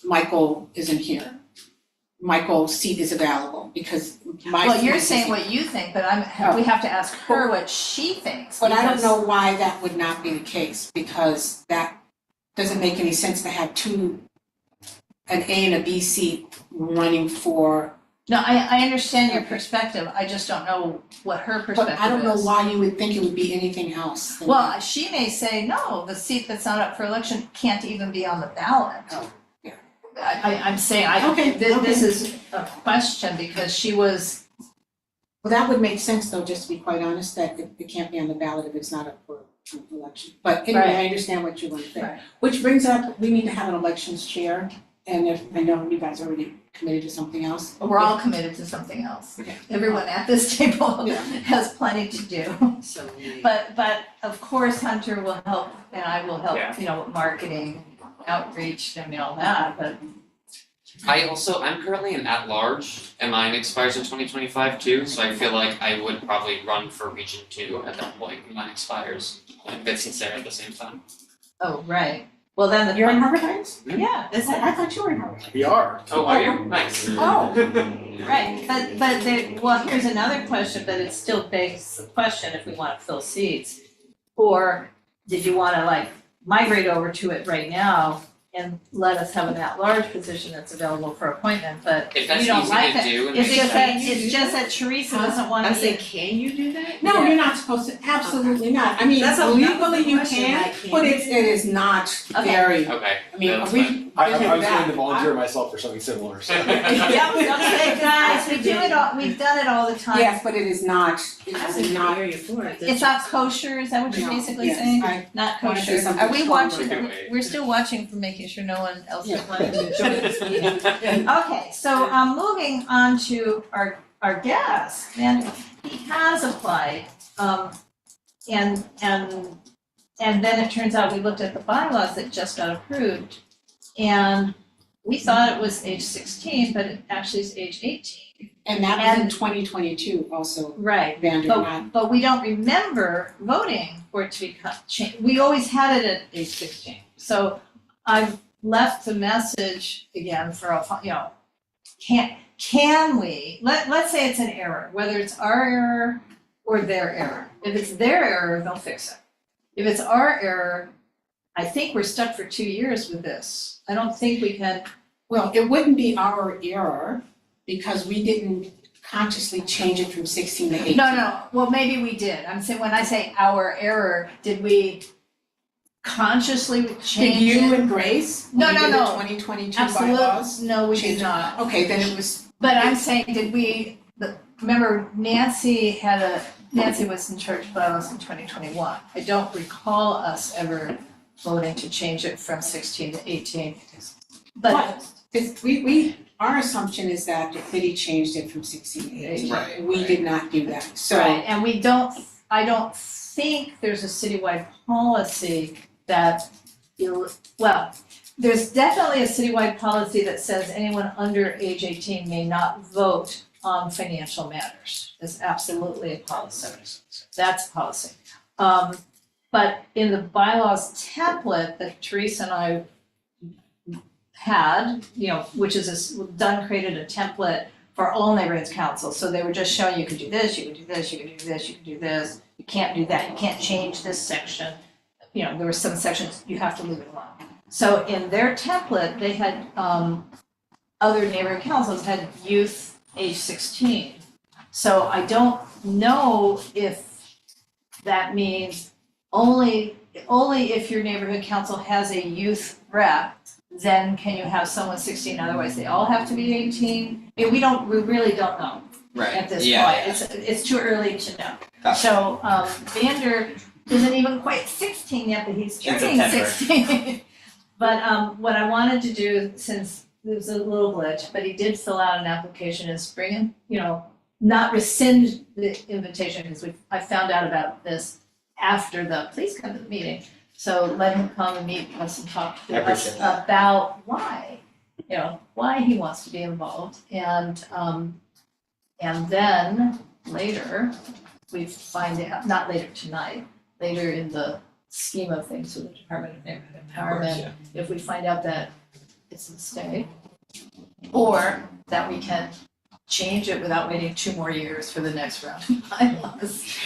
C: Michael isn't here. Michael's seat is available because my.
A: Well, you're saying what you think, but we have to ask her what she thinks.
C: But I don't
A: because-
C: know why that would not be the case, because that doesn't make any sense to have an A and a B seat running for.
A: No, I understand your perspective, I just don't know what her perspective is.
C: But I don't know why you would think it would be anything else than
A: Well, she may say, no, the seat that's not up for election can't even be on the ballot.
C: Oh, yeah.
A: I'm saying,
C: Okay,
A: this is a question because she was,
C: Well, that would make sense though, just to be quite honest, that it can't be on the ballot if it's not up for election. But anyway,
A: Right.
C: I understand what you want to say.
A: Right.
C: Which brings up, we need to have an elections chair, and if, I know you guys are already committed to something else.
A: we're all committed to something else.
C: Okay.
A: Everyone at this table
C: Yeah.
A: has plenty to do.
E: So we.
A: But of course Hunter will help and I will help,
D: Yeah.
A: you know, with marketing, outreach, I mean, all that, but
D: I'm currently an at-large, and mine expires in 2025 too, so I feel like I would probably run for Region 2 at that point when mine expires. And Betsy and Sarah at the same time.
A: oh, right. Well, then the.
C: You're in Harvard Heights?
A: Yeah, that's it.
C: I thought you were in Harvard.
B: We are.
D: Oh, are you? Nice.
C: Oh.
A: Right, but there, well, here's another question, but it still begs the question if we wanna fill seats. Or did you wanna like migrate over to it right now and let us have an at-large position that's available for appointment, but
D: If that's
A: you don't
D: easy
A: like
D: to
A: it.
D: do and
A: It's
D: makes
A: just that,
D: sense.
A: it's just that Teresa doesn't wanna
E: I'm
A: be.
E: saying, can you do that?
C: No,
A: Yeah.
C: you're not supposed to, absolutely not. I mean,
E: That's a-
C: legally you
E: that's the
C: can,
E: question,
C: but it is not
A: Okay.
C: very,
D: Okay.
C: I mean,
D: That's
C: we.
D: fine.
B: I was
C: that.
B: willing to volunteer myself for something similar, so.
A: Yeah, okay, guys, we do it all, we've done it all the time.
C: Yes, but it is not, it
E: I
C: is
E: was
C: not.
E: area for it.
A: It's not kosher, is that what you're
C: No,
A: basically
C: yes,
A: saying?
C: I
A: Not
C: wanna say
A: kosher.
C: something
A: Are we
C: stronger.
A: watching,
D: Okay.
A: we're still watching for making sure no one else is
C: Yeah.
A: wanting to join this meeting. Okay, so moving on to our guest, and he has applied, and then it turns out we looked at the bylaws that just got approved, and we thought it was age 16, but it actually is age 18.
C: And that was in
A: And-
C: 2022 also,
A: Right.
C: Vander, not,
A: But we don't remember voting for it to be changed. We always had it at age 16. So I've left the message again for a, you know, can we, let's say it's an error, whether it's our error or their error. If it's their error, they'll fix it. If it's our error, I think we're stuck for 2 years with this. I don't think we can,
C: well, it wouldn't be our error because we didn't consciously change it from 16 to 18.
A: no, well, maybe we did. I'm saying, when I say our error, did we consciously change
C: Did you
A: it?
C: and Grace,
A: No,
C: when you
A: no,
C: did the
A: no.
C: 2022
A: Absolutely,
C: bylaws?
A: no, we did
C: change it?
A: not.
C: Okay, then it was,
A: But I'm saying, did we, remember Nancy was in charge of bylaws in 2021. I don't recall us ever voting to change it from 16 to 18. But,
C: our assumption is that Biddy changed it from 16 to 18.
D: Right,
C: We did not do that, so.
A: right, and I don't think there's a citywide policy that, well, there's definitely a citywide policy that says anyone under age 18 may not vote on financial matters. It's absolutely a policy. That's a policy. But in the bylaws template that Teresa and I had, you know, which is created a template for all neighborhood councils. So they were just showing you could do this, you could do this, you could do this, you could do this. You can't do that, you can't change this section. You know, there were some sections you have to leave it alone. So in their template, they had, other neighborhood councils had youth age 16. So I don't know if that means only if your neighborhood council has a youth rep, then can you have someone 16, otherwise they all have to be 18? I mean, we really don't know at this point, it's too early to know.
F: Gotcha.
A: So, Vander isn't even quite 16 yet, but he's turning
F: September.
A: 16. But what I wanted to do, since there was a little glitch, but he did fill out an application, is bring him, you know, not rescind the invitation, because I found out about this after please come to the meeting. So let him come and meet us and talk
F: I
A: to us
F: appreciate that.
A: about why he wants to be involved. And then later, we find out, not later tonight, later in the scheme of things with the Department of Neighborhood Empowerment, if we find out that it's a mistake, or that we can change it without waiting 2 more years for the next round of bylaws.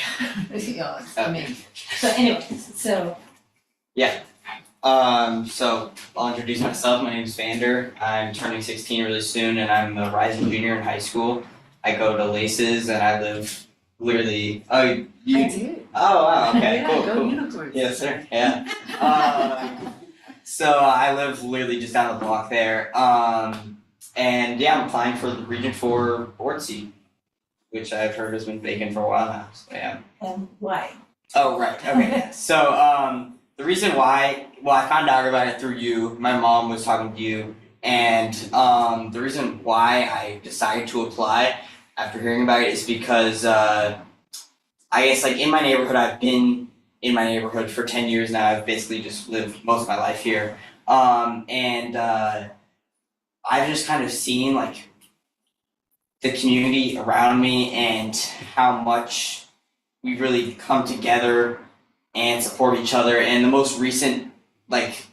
A: You know, I mean, so anyway, so.
F: So I'll introduce myself. My name is Vander. I'm turning 16 really soon, and I'm a rising junior in high school. I go to Laces, and I live literally. Oh, you.
E: I did.
F: Oh wow. Okay.
E: Yeah,
F: cool.
E: go
F: Cool.
E: unicorns.
F: Yes, sir. Yeah. So I live literally just down the block there. And yeah, I'm applying for the Region 4 board seat, which I've heard has been vacant for a while now. So yeah.
A: And why?
F: Oh right. Okay. So the reason why, well, I found out about it through you. My mom was talking to you, and the reason why I decided to apply after hearing about it is because I guess like in my neighborhood, I've been in my neighborhood for 10 years now. I've basically just lived most of my life here. And I've just kind of seen like the community around me and how much we really come together and support each other. And the most recent, like,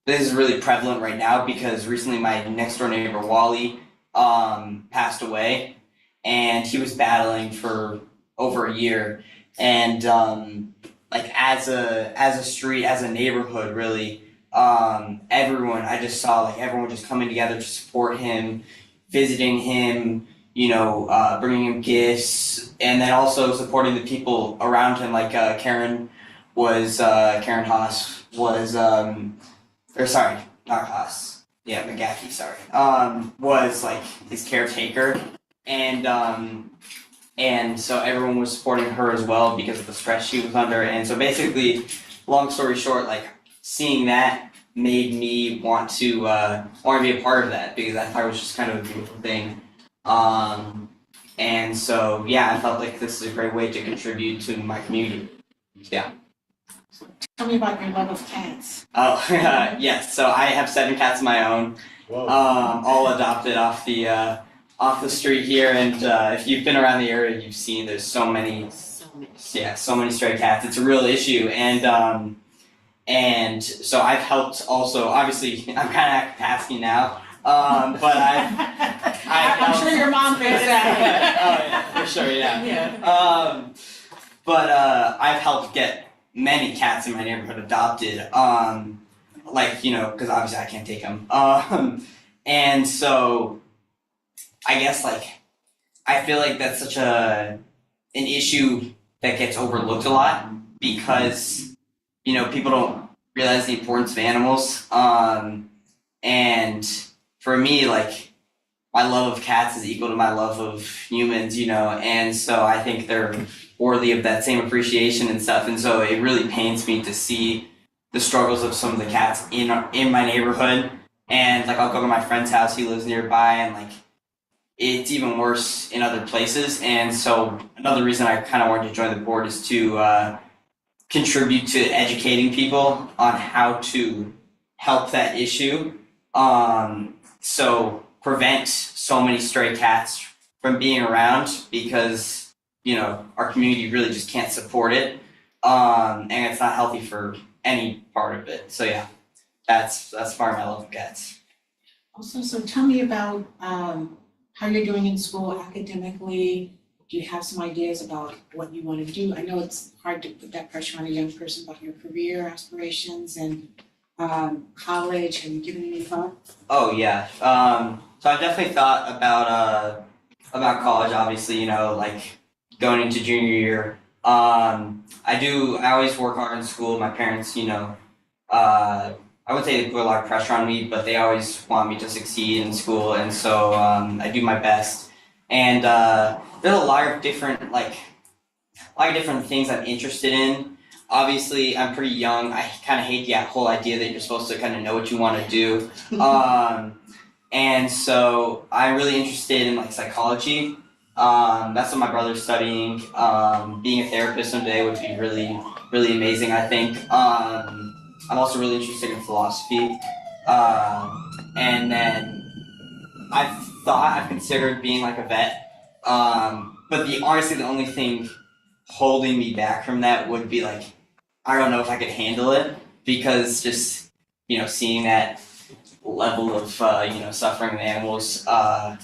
F: this is really prevalent right now because recently my next door neighbor, Wally, passed away, and he was battling for over a year. And like as a street, as a neighborhood, really, everyone, I just saw like everyone just coming together to support him, visiting him, bringing him gifts, and then also supporting the people around him. Like Karen Haas was, or sorry, not Haas. Yeah, McGaffey, sorry. Was like his caretaker, and so everyone was supporting her as well because of the stress she was under. And so basically, long story short, like seeing that made me want to be a part of that because I thought it was just kind of a beautiful thing. And so yeah, I felt like this is a great way to contribute to my community. Yeah.
C: Tell me about your love of cats.
F: Oh, yes. So I have 7 cats of my own, all adopted off the street here. And if you've been around the area, you've seen there's so many stray cats. It's a real issue. And so I've helped also. Obviously, I'm kind of asking now, but
C: I'm sure your mom thinks that.
F: Oh yeah, for sure, yeah.
C: Yeah.
F: But I've helped get many cats in my neighborhood adopted, because obviously I can't take them. And so I guess I feel like that's such an issue that gets overlooked a lot because people don't realize the importance of animals. And for me, my love of cats is equal to my love of humans, and so I think they're worthy of that same appreciation and stuff. And so it really pains me to see the struggles of some of the cats in my neighborhood. And I'll go to my friend's house, he lives nearby, and it's even worse in other places. And so another reason I kind of wanted to join the board is to contribute to educating people on how to help that issue. So prevent so many stray cats from being around because our community really just can't support it, and it's not healthy for any part of it. So yeah, that's part of my love of cats.
C: Also, so tell me about how you're doing in school academically. Do you have some ideas about what you want to do? I know it's hard to put that pressure on a young person about your career aspirations and college. Have you given any thought?
F: Oh yeah, so I've definitely thought about college. Obviously, going into junior year. I always work hard in school. My parents, I would say they put a lot of pressure on me, but they always want me to succeed in school, and so I do my best. And there's a lot of different things I'm interested in. Obviously, I'm pretty young. I kind of hate the whole idea that you're supposed to kind of know what you want to do. And so I'm really interested in psychology. That's what my brother's studying. Being a therapist someday would be really, really amazing, I think. I'm also really interested in philosophy. And then I've considered being a vet. But honestly, the only thing holding me back from that would be I don't know if I could handle it because just, seeing that level of, suffering of animals. But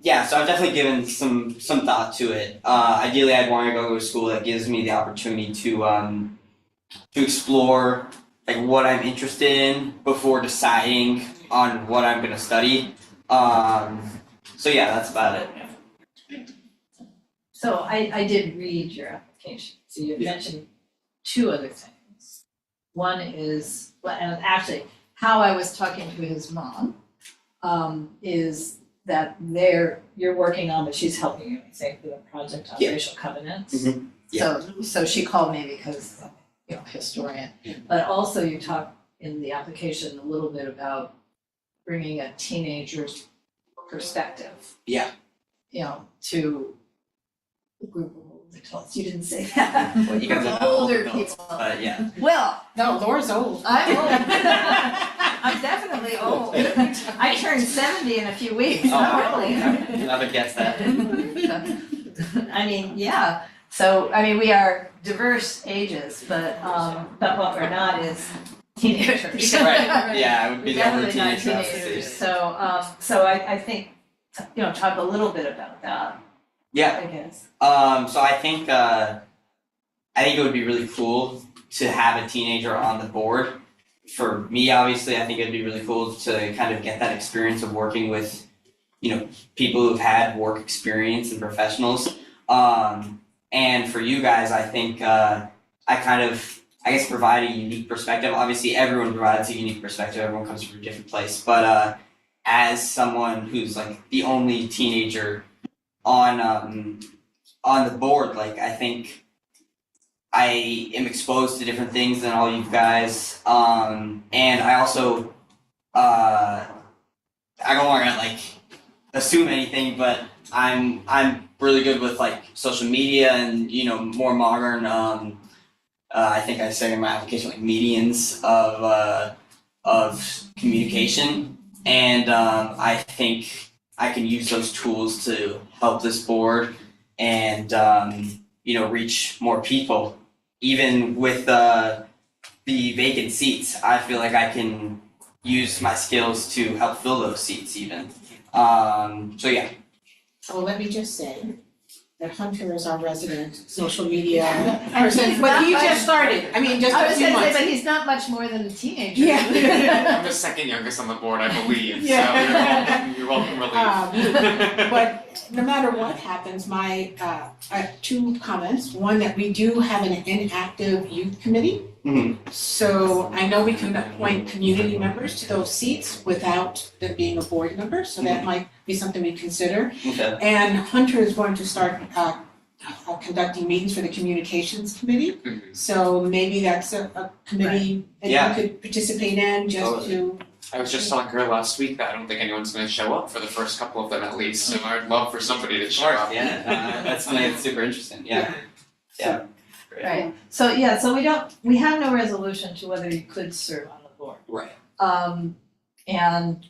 F: yeah, so I've definitely given some thought to it. Ideally, I'd want to go to a school that gives me the opportunity to explore what I'm interested in before deciding on what I'm going to study. So yeah, that's about it.
A: So I did read your application, so you mentioned 2 other things. One is, well, and actually, how I was talking to his mom, is that you're working on, but she's helping you, I think, with a project on
F: Yeah.
A: racial covenants.
F: Mhm. Yeah.
A: So she called me because, historian, but also you talk in the application a little bit about bringing a teenager's perspective.
F: Yeah.
A: To the group of, what they call it, you didn't say that.
F: Well, you guys are not
A: Older
F: old adults,
A: people.
F: but yeah.
A: Well,
C: No, Laura's old.
A: I'm old. I'm definitely old. I turned 70 in a few weeks, not really.
F: Another gets that.
A: I mean, yeah, so, I mean, we are diverse ages, but what we're not is teenagers.
F: Right, yeah, I would be the only
A: Definitely not
F: teenager.
A: teenagers, so I think, talk a little bit about that,
F: Yeah,
A: I guess.
F: so I think it would be really cool to have a teenager on the board. For me, obviously, I think it'd be really cool to kind of get that experience of working with, people who've had work experience and professionals. And for you guys, I think I guess provide a unique perspective. Obviously, everyone provides a unique perspective. Everyone comes from a different place. But as someone who's like the only teenager on the board, like I think I am exposed to different things than all you guys. And I also I don't want to like assume anything, but I'm really good with like social media and more modern. I think I said in my application like medians of communication, and I think I can use those tools to help this board and reach more people. Even with the vacant seats, I feel like I can use my skills to help fill those seats even. So yeah.
C: Well, let me just say that Hunter is our resident social media person, but he just started, I mean, just
A: I
C: a
A: was
C: few
A: gonna say,
C: months.
A: but he's not much more than a teenager.
C: Yeah.
D: I'm the second youngest on the board, I believe, so
C: Yeah.
D: you're welcome relief.
C: But no matter what happens, my, I have two comments. One, that we do have an inactive youth committee.
F: Mhm.
C: So I know we can appoint community members to those seats without them being a board member, so that might be something we consider.
F: Okay.
C: And Hunter is going to start conducting meetings for the communications committee.
D: Mhm.
C: So maybe that's a committee that
F: Yeah.
C: you could participate in just to,
D: I was just telling her last week that I don't think anyone's gonna show up for the first couple of them at least, so I'd love for somebody to show up.
F: Yeah, that's super interesting. Yeah. Yeah. Great.
A: Right, so we have no resolution to whether you could serve on the board.
F: Right.
A: And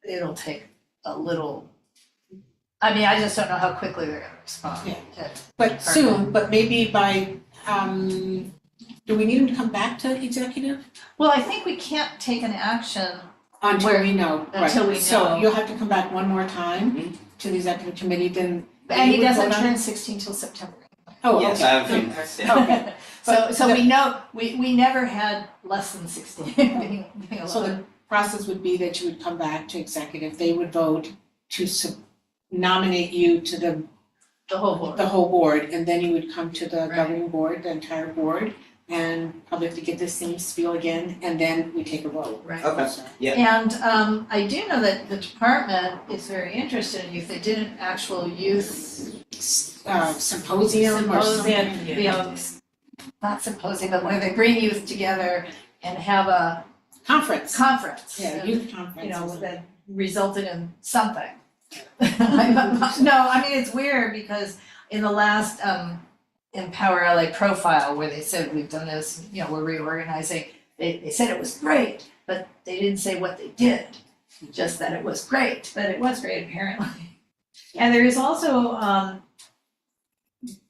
A: it'll take a little, I mean, I just don't know how quickly they're gonna respond
C: Yeah.
A: to.
C: but soon, but maybe by, do we need him to come back to executive?
A: Well, I think we can't take an action,
C: Until we know, right.
A: Until we
C: So
A: know.
C: you'll have to come back one more time to the executive committee, then.
A: and he
C: you would
A: doesn't
C: vote on
A: turn
C: it?
A: 16 till September.
C: Oh,
F: Yes,
C: okay.
F: I have a few minutes, yeah.
C: Okay.
A: So
C: But
A: we know, we never had less than 16 being
C: So
A: allowed.
C: the process would be that you would come back to executive, they would vote to nominate you to
A: The whole board.
C: the whole board, and then you would come to the governing board, the entire board, and probably have to get the same spiel again, and then we take a vote.
A: Right.
F: Okay.
C: So-
A: And I do know that the department is very interested in youth. They did an actual youth
C: Symposium or something.
A: Not symposium, but where they bring youth together and have a
C: Conference.
A: conference.
C: Yeah,
A: and,
C: youth conference.
A: that resulted in something. No, I mean, it's weird because in the last Empower LA profile where they said we've done this, we're reorganizing, they said it was great, but they didn't say what they did, just that it was great, but it was great apparently. And there is also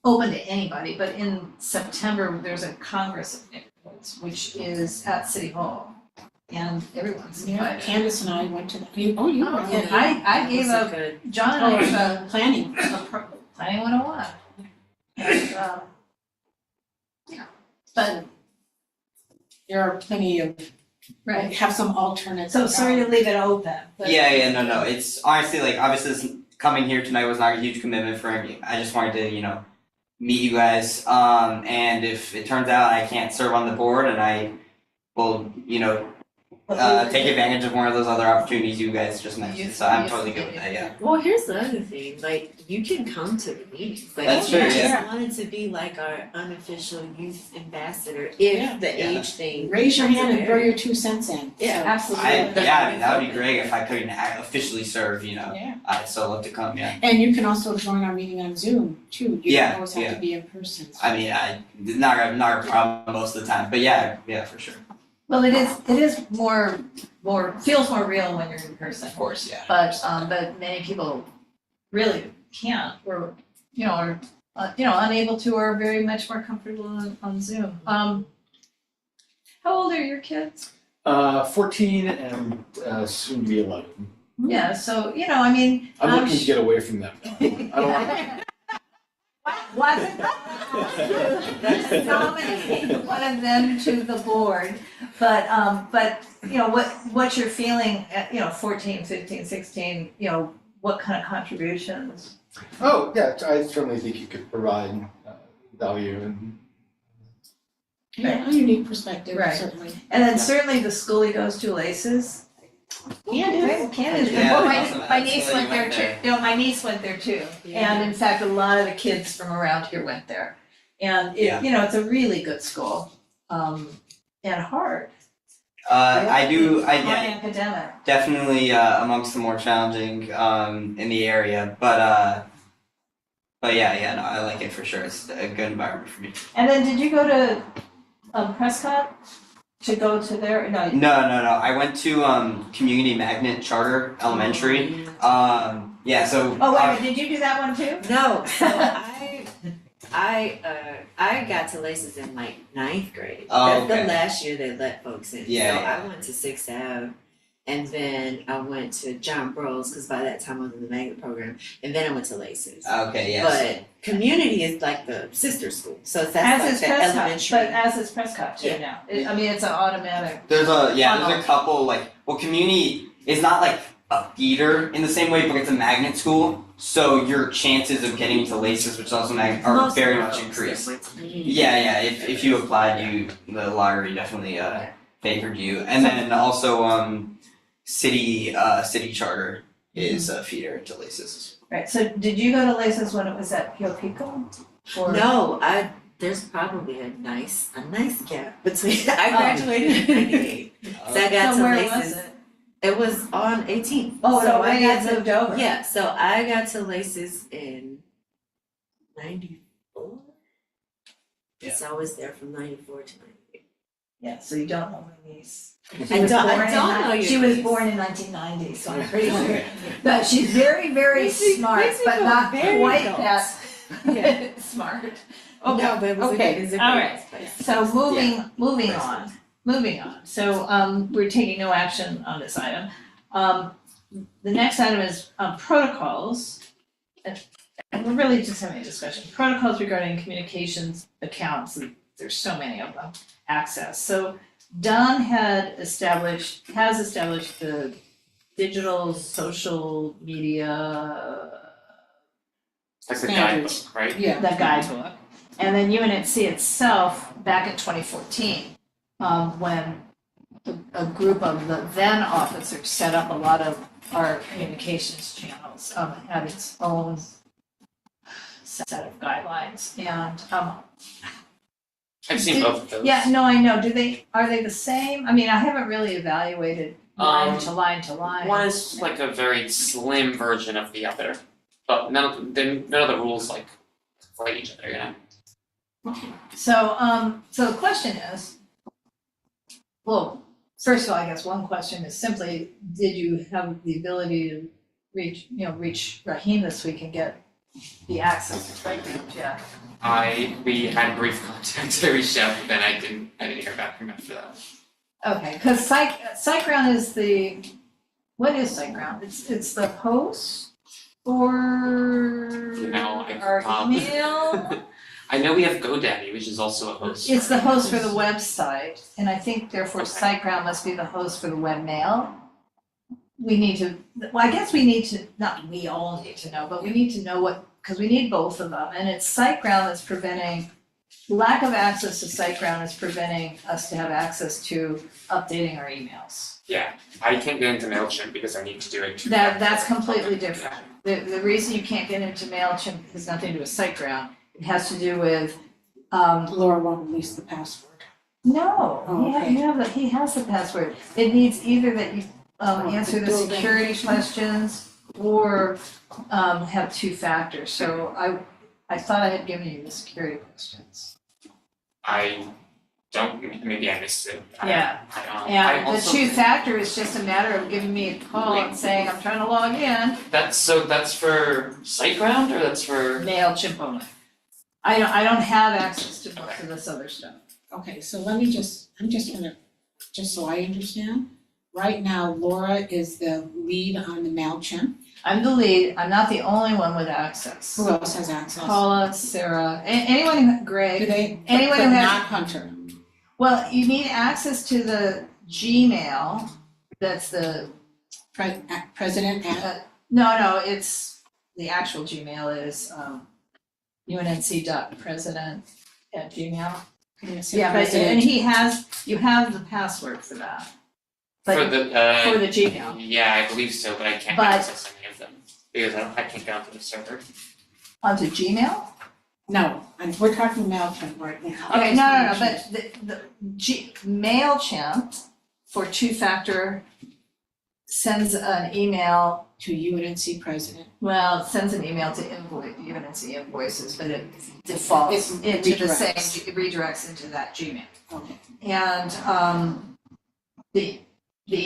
A: open to anybody, but in September, there's a Congress of Neighborhoods, which is at City Hall. And everyone's
C: Yeah,
A: invited.
C: Candace and I went to that. You were
A: Oh,
C: there.
A: and I gave John and I gave a
C: Planning.
A: Planning 101. And, but,
C: There are plenty of,
A: right,
C: have some alternates.
A: so sorry to leave it open, but.
F: Yeah, no. It's honestly like obviously coming here tonight was not a huge commitment for me. I just wanted to, meet you guys. And if it turns out I can't serve on the board and I will, take advantage of one of those other opportunities you guys just mentioned, so I'm totally good with that, yeah.
E: Well, here's the other thing, like, you can come to the meetings, like,
F: That's
E: if
F: true,
E: you just
F: yeah.
E: wanted to be like our unofficial youth ambassador,
C: Yeah.
E: if the
F: Yeah.
E: age thing.
C: Raise your hand and throw
E: becomes
C: your 2 cents in.
E: Yeah,
A: Absolutely.
F: That would be great if I couldn't officially serve,
C: Yeah.
F: I'd still love to come, yeah.
C: And you can also join our meeting on Zoom too. You
F: Yeah,
C: don't always have
F: yeah.
C: to be in person.
F: I mean, not a problem most of the time, but yeah, for sure.
A: Well, it is more, feels more real when you're in person.
F: Of course, yeah.
A: But many people really can't, or, are, unable to, or very much more comfortable on Zoom. How old are your kids?
B: 14 and soon to be 11.
A: Yeah, so, I mean.
B: I'm looking to get away from them. I don't want.
A: Wasn't nominating one of them to the board, but what you're feeling at, 14, 15, 16, what kind of contributions?
B: Oh, yeah, I certainly think you could provide value and.
C: Yeah, a unique perspective,
A: Right.
C: certainly.
A: And then certainly the school he goes to, Laces. Candace.
F: Yeah,
A: Well,
F: awesome.
A: my niece
F: That's
A: went
F: why you
A: there
F: went
A: too, my niece went there too.
E: Yeah.
A: And in fact, a lot of the kids from around here went there. And
F: Yeah.
A: it's a really good school, and hard,
F: I
A: high academic.
F: definitely amongst the more challenging in the area, but yeah, no, I like it for sure. It's a good environment for me.
A: And then did you go to Prescott to go to their, no?
F: No, I went to Community Magnet Charter Elementary. Yeah, so
A: Oh, wait a minute, did you do that one too?
E: No, so I got to Laces in like 9th grade.
F: Oh,
E: That's
F: okay.
E: the last year they let folks in.
F: Yeah,
E: So
F: yeah.
E: I went to 6th Ave, and then I went to John Bros, because by that time I was in the magnet program, and then I went to Laces.
F: okay, yeah.
E: But community is like the sister school, so that's
A: As
E: like
A: is
E: the
A: Prescott,
E: elementary.
A: but as is Prescott too now. I mean, it's an automatic.
F: There's a
A: Funnel.
F: couple community is not like a feeder in the same way, but it's a magnet school. So your chances of getting into Laces, which is also magnet, are
E: Most
F: very
E: of
F: much
E: those
F: increased.
E: that went to community.
F: Yeah, if you applied, the lottery definitely favored you. And then also city charter is a feeder to Laces.
A: Right, so did you go to Laces when it was at Pio Pico? Or?
E: No, there's probably a nice gap between, I graduated in 98. So I got
A: So
E: to
A: where
E: Laces.
A: was it?
E: It was on 18th.
A: Oh, it
E: So I
A: already
E: got
A: had
E: to-
A: moved over.
E: Yeah, so I got to Laces in 94.
F: Yeah.
E: So I was there from 94 to 98.
A: Yeah, so you don't know my niece.
E: I don't know your
A: She was
E: niece.
A: born in 1990, so I'm pretty sure. But she's very, very
E: Makes me
A: smart, but
E: feel
A: not
E: very
A: quite
E: adult.
A: that
E: Yeah.
A: smart.
E: No, but it was
A: okay,
E: a good
A: all right.
E: place.
A: So moving on. So we're taking no action on this item. The next item is protocols. And we're really just having a discussion. Protocols regarding communications accounts, and there's so many of them, access. So Don has established the digital social media,
D: Like the
C: Standards.
D: guidebook, right?
C: Yeah.
A: the guidebook. And then UNNC itself, back in 2014, when a group of the then officers set up a lot of our communications channels, had its own set of guidelines. And
D: I've seen both of those.
A: yeah, no, I know. Are they the same? I mean, I haven't really evaluated line to line to line.
D: One is like a very slim version of the other, but none of the rules like fight each other, you know?
A: So the question is, well, first of all, I guess one question is simply, did you have the ability to reach Raheem this week and get the access to Playground? Yeah.
D: We had brief contact, I reached out, but then I didn't hear back from him after that.
A: Okay, because SiteGround is what is SiteGround? It's the host for
D: No,
A: our email?
D: I know we have GoDaddy, which is also a host.
A: It's the host for the website, and I think therefore
D: Okay.
A: SiteGround must be the host for the webmail. We need to, well, I guess we need to, not we all need to know, but we need to know because we need both of them, and it's SiteGround that's preventing lack of access to SiteGround is preventing us to have access to updating our emails.
D: Yeah, I can't get into MailChimp because I need to do it.
A: That's completely different. The reason you can't get into MailChimp has nothing to do with SiteGround. It has to do with,
C: Laura won't release the password.
A: no,
C: Oh, okay.
A: he has the password. It needs either that you answer the
C: building.
A: security questions or have two factors. So I thought I had given you the security questions.
D: I don't, maybe I missed it.
A: Yeah.
D: I
A: And the
D: also,
A: two factor is just a matter of giving me a call and saying, I'm trying to log in,
D: that's for SiteGround or that's for?
A: MailChimp only. I don't have access to most of this other stuff.
C: Okay, so I'm just gonna, just so I understand, right now Laura is the lead on the MailChimp.
A: I'm the lead, I'm not the only one with access.
C: Who else has access?
A: Paula, Sarah, anyone who,
C: Do
A: Greg,
C: they,
A: anyone
C: but
A: who has-
C: not Hunter.
A: well, you need access to the Gmail, that's the,
C: President at,
A: no, it's, the actual Gmail is, UNNC.president@gmail. Yeah, but, and you have the password for that.
D: For
A: But
D: the,
A: for the Gmail,
D: yeah, I believe so, but I can't
A: But-
D: access any of them because I can't get onto the server.
A: onto Gmail?
C: no, we're talking MailChimp right now.
A: Okay, no, but the MailChimp for two-factor sends an email,
C: To UNNC president.
A: well, it sends an email to UNNC invoices, but it defaults
C: It
A: into the same,
C: redirects.
A: it redirects into that Gmail.
C: Okay.
A: And the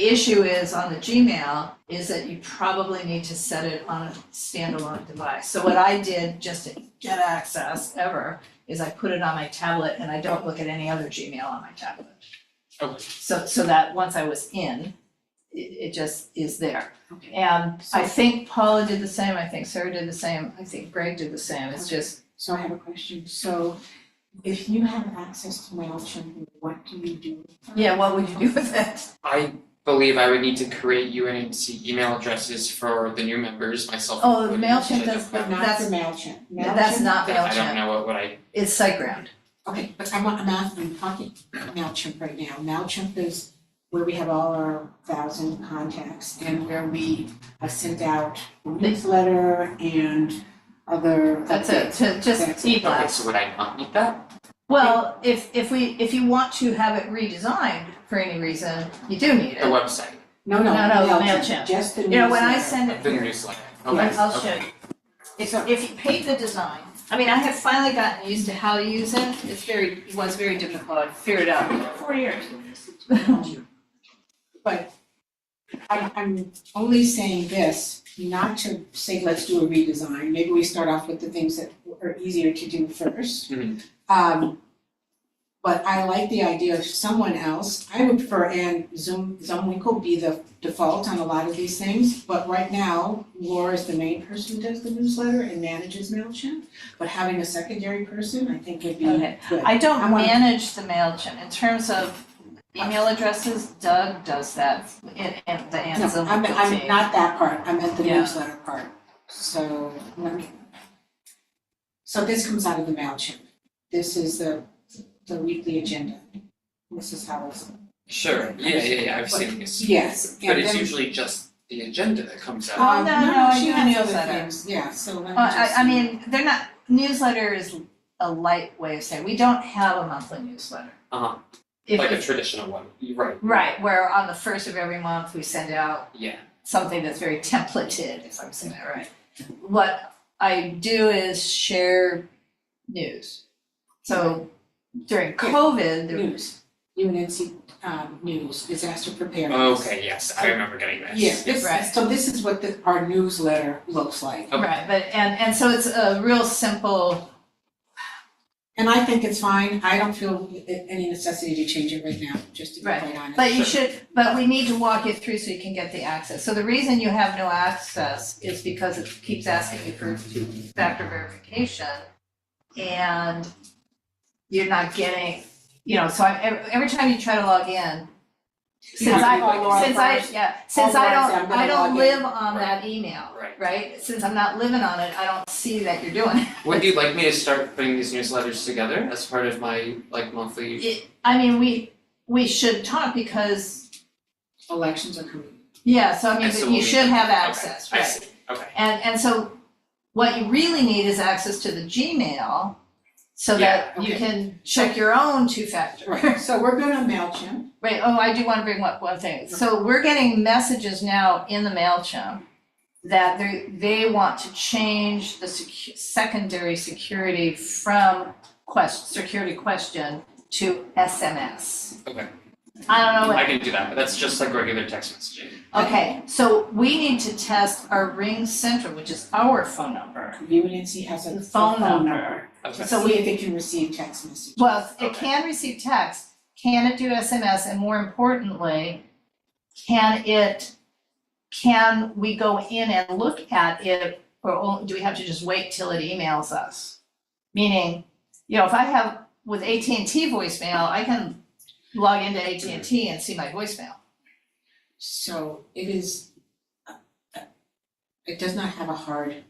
A: issue is on the Gmail is that you probably need to set it on a standalone device. So what I did just to get access ever is I put it on my tablet and I don't look at any other Gmail on my tablet.
D: Okay.
A: So that once I was in, it just is there.
C: Okay.
A: And I think Paula did the same, I think Sarah did the same, I think Greg did the same, it's just,
C: So I have a question. So if you have access to MailChimp, what do you do?
A: yeah, what would you do with it?
D: I believe I would need to create UNNC email addresses for the new members, myself
A: Oh,
D: included,
A: MailChimp
D: which I
A: does-
D: don't
C: But
D: have.
C: not for
A: That's-
C: MailChimp.
A: That's
C: MailChimp-
A: not
D: I don't
A: MailChimp,
D: know what I,
A: it's SiteGround.
C: Okay, but I'm talking MailChimp right now. MailChimp is where we have all our 1,000 contacts and where we send out newsletter and other.
A: That's it, to just
C: That's it.
A: e-blast.
D: okay, so would I not need that?
A: Well, if you want to have it redesigned for any reason, you do need
D: The
A: it.
D: website,
C: No,
A: No,
C: MailChimp,
A: MailChimp.
C: just the
A: You know, when I
C: newsletter.
A: send it,
D: the newsletter, okay,
C: Yes.
A: I'll show you. If you paid the design, I mean, I have finally gotten used to how to use it, it was very difficult, I figured it out in 4 years.
C: But I'm only saying this, not to say let's do a redesign, maybe we start off with the things that are easier to do first.
D: Mhm.
C: But I like the idea of someone else, I would prefer Zoomwinkle be the default on a lot of these things, but right now, Laura is the main person who does the newsletter and manages MailChimp, but having a secondary person, I think would be
A: Okay.
C: good.
A: I don't
C: I want-
A: manage the MailChimp, in terms of email addresses, Doug does that, and the
C: No,
A: Zoom
C: I'm
A: team.
C: not that part, I meant the
A: Yeah.
C: newsletter part, so let me. So this comes out of the MailChimp, this is the weekly agenda, this is how it's.
D: sure, yeah, I've seen this.
C: Yes,
D: But
C: and
D: it's
C: then,
D: usually just the agenda that comes out.
A: Oh, no, I
C: she
A: do
C: has other
A: newsletter.
C: things, yeah, so let me just.
A: I mean, they're not, newsletter is a light way of saying, we don't have a monthly newsletter.
D: Uh-huh.
A: If
D: Like a
A: it's-
D: traditional one, you're right.
A: Right, where on the first of every month, we send out
D: Yeah,
A: something that's very templated, if I'm saying that right. What I do is share news. So during COVID, there
C: News, UNNC news, disaster preparedness.
D: okay, yes, I remember getting this.
C: Yes,
A: Right.
C: so this is what our newsletter looks like.
D: Okay.
A: right, but and so it's a real simple,
C: And I think it's fine, I don't feel any necessity to change it right now, just to be
A: Right.
C: quite honest.
A: but you should, but we need to walk it through so you can get the access. So the reason you have no access is because it keeps asking you for two-factor verification. And you're not getting, so every time you try to log in, Since I,
C: call Laura
A: since I,
C: first.
A: yeah, since
C: Call
A: I
C: Laura and say,
A: don't,
C: "I'm gonna
A: I don't
C: log in."
A: live on
D: Right.
A: that email,
D: Right.
A: right? Since I'm not living on it, I don't see that you're doing it.
D: Would you like me to start putting these newsletters together as part of my like monthly?
A: I mean, we should talk because,
C: Elections are coming.
A: yeah, so I mean,
D: And so
A: but
D: we'll
A: you
D: need
A: should
D: to-
A: have
D: okay,
A: access,
D: I
A: right?
D: see, okay.
A: And so what you really need is access to the Gmail so that
C: Yeah,
A: you
C: okay.
A: can check your own two-factor.
C: Right, so we're good on MailChimp.
A: Right, oh, I do wanna bring up one thing. So we're getting messages now in the MailChimp that they want to change the secondary security from security question to SMS.
D: Okay.
A: I don't know what.
D: I can do that, but that's just like regular text messaging.
A: Okay, so we need to test our Ring Central, which is our phone number.
C: UNNC has a
A: The phone number.
D: Okay.
C: To
A: So
C: see if it can receive text messages.
A: Well, it
D: Okay.
A: can receive text, can it do SMS, and more importantly, can we go in and look at it, or do we have to just wait till it emails us? Meaning, if I have, with AT&T voicemail, I can log into AT&T and see my voicemail.
C: So it is, it does not have a hard,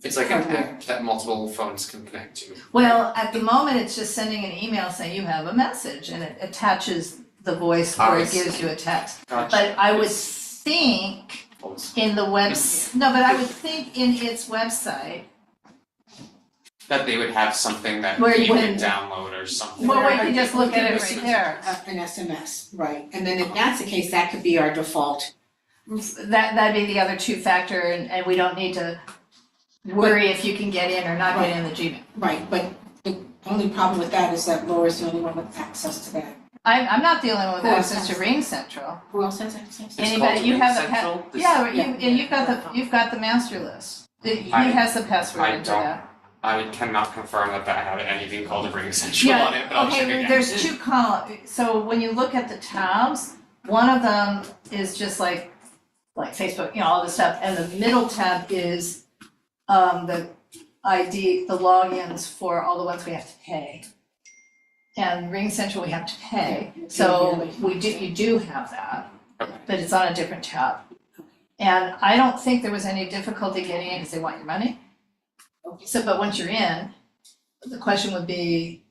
D: It's like an
C: hardware.
D: app that multiple phones can connect to.
A: Well, at the moment, it's just sending an email saying you have a message, and it attaches the voice or
D: I
A: it
D: see.
A: gives you a text.
D: Gotcha.
A: But I would think in the no, but I would think in its website,
D: That they would have something that
A: Where
D: you
A: you
D: can
A: can-
D: download or something.
A: well, we
C: Or
A: can just look
C: we
A: at
C: can
A: it right
C: receive
A: there.
C: An SMS, right, and then if that's the case, that could be our default.
A: That'd be the other two-factor, and we don't need to worry if you can get in or not get in the Gmail.
C: Right, but the only problem with that is that Laura's the only one with access to that.
A: I'm not the only one with
C: Who else
A: access to
C: has-
A: Ring Central.
C: Who else has access?
D: It's
A: Anybody,
D: called
A: you
D: Ring
A: have the
D: Central. This-
A: yeah,
C: Yeah.
A: and you've got the master list. He
D: I-
A: has the password
D: I
A: into
D: don't.
A: that.
D: I cannot confirm that I have anything called a Ring Central on it, but I'll check
A: Okay,
D: again.
A: there's two columns, so when you look at the tabs, one of them is just like Facebook, all this stuff, and the middle tab is the ID, the logins for all the ones we have to pay. And Ring Central we have to pay, so you do have that,
D: Okay.
A: but it's on a different tab. And I don't think there was any difficulty getting in because they want your money. So, but once you're in, the question would be,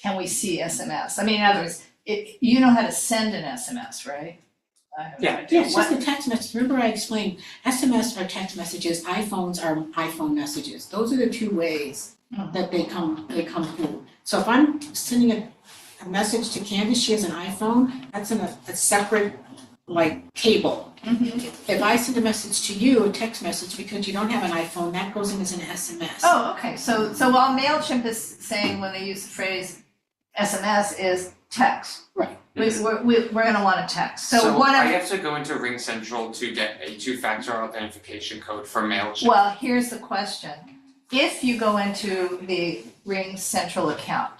A: can we see SMS? I mean, in other words, you know how to send an SMS, right? I have no
D: Yeah.
A: idea
C: Yeah, it's
A: what-
C: just a text message, remember I explained, SMS are text messages, iPhones are iPhone messages, those are the two ways
A: Mhm.
C: that they come through. So if I'm sending a message to Candace, she has an iPhone, that's in a separate, cable.
A: Mhm.
C: If I send a message to you, a text message, because you don't have an iPhone, that goes in as an SMS.
A: Oh, okay, so while MailChimp is saying when they use the phrase SMS is text.
C: Right.
A: We're gonna want a text, so
D: So
A: one
D: I
A: of,
D: have to go into Ring Central to get a two-factor authentication code for MailChimp.
A: well, here's the question. If you go into the Ring Central account,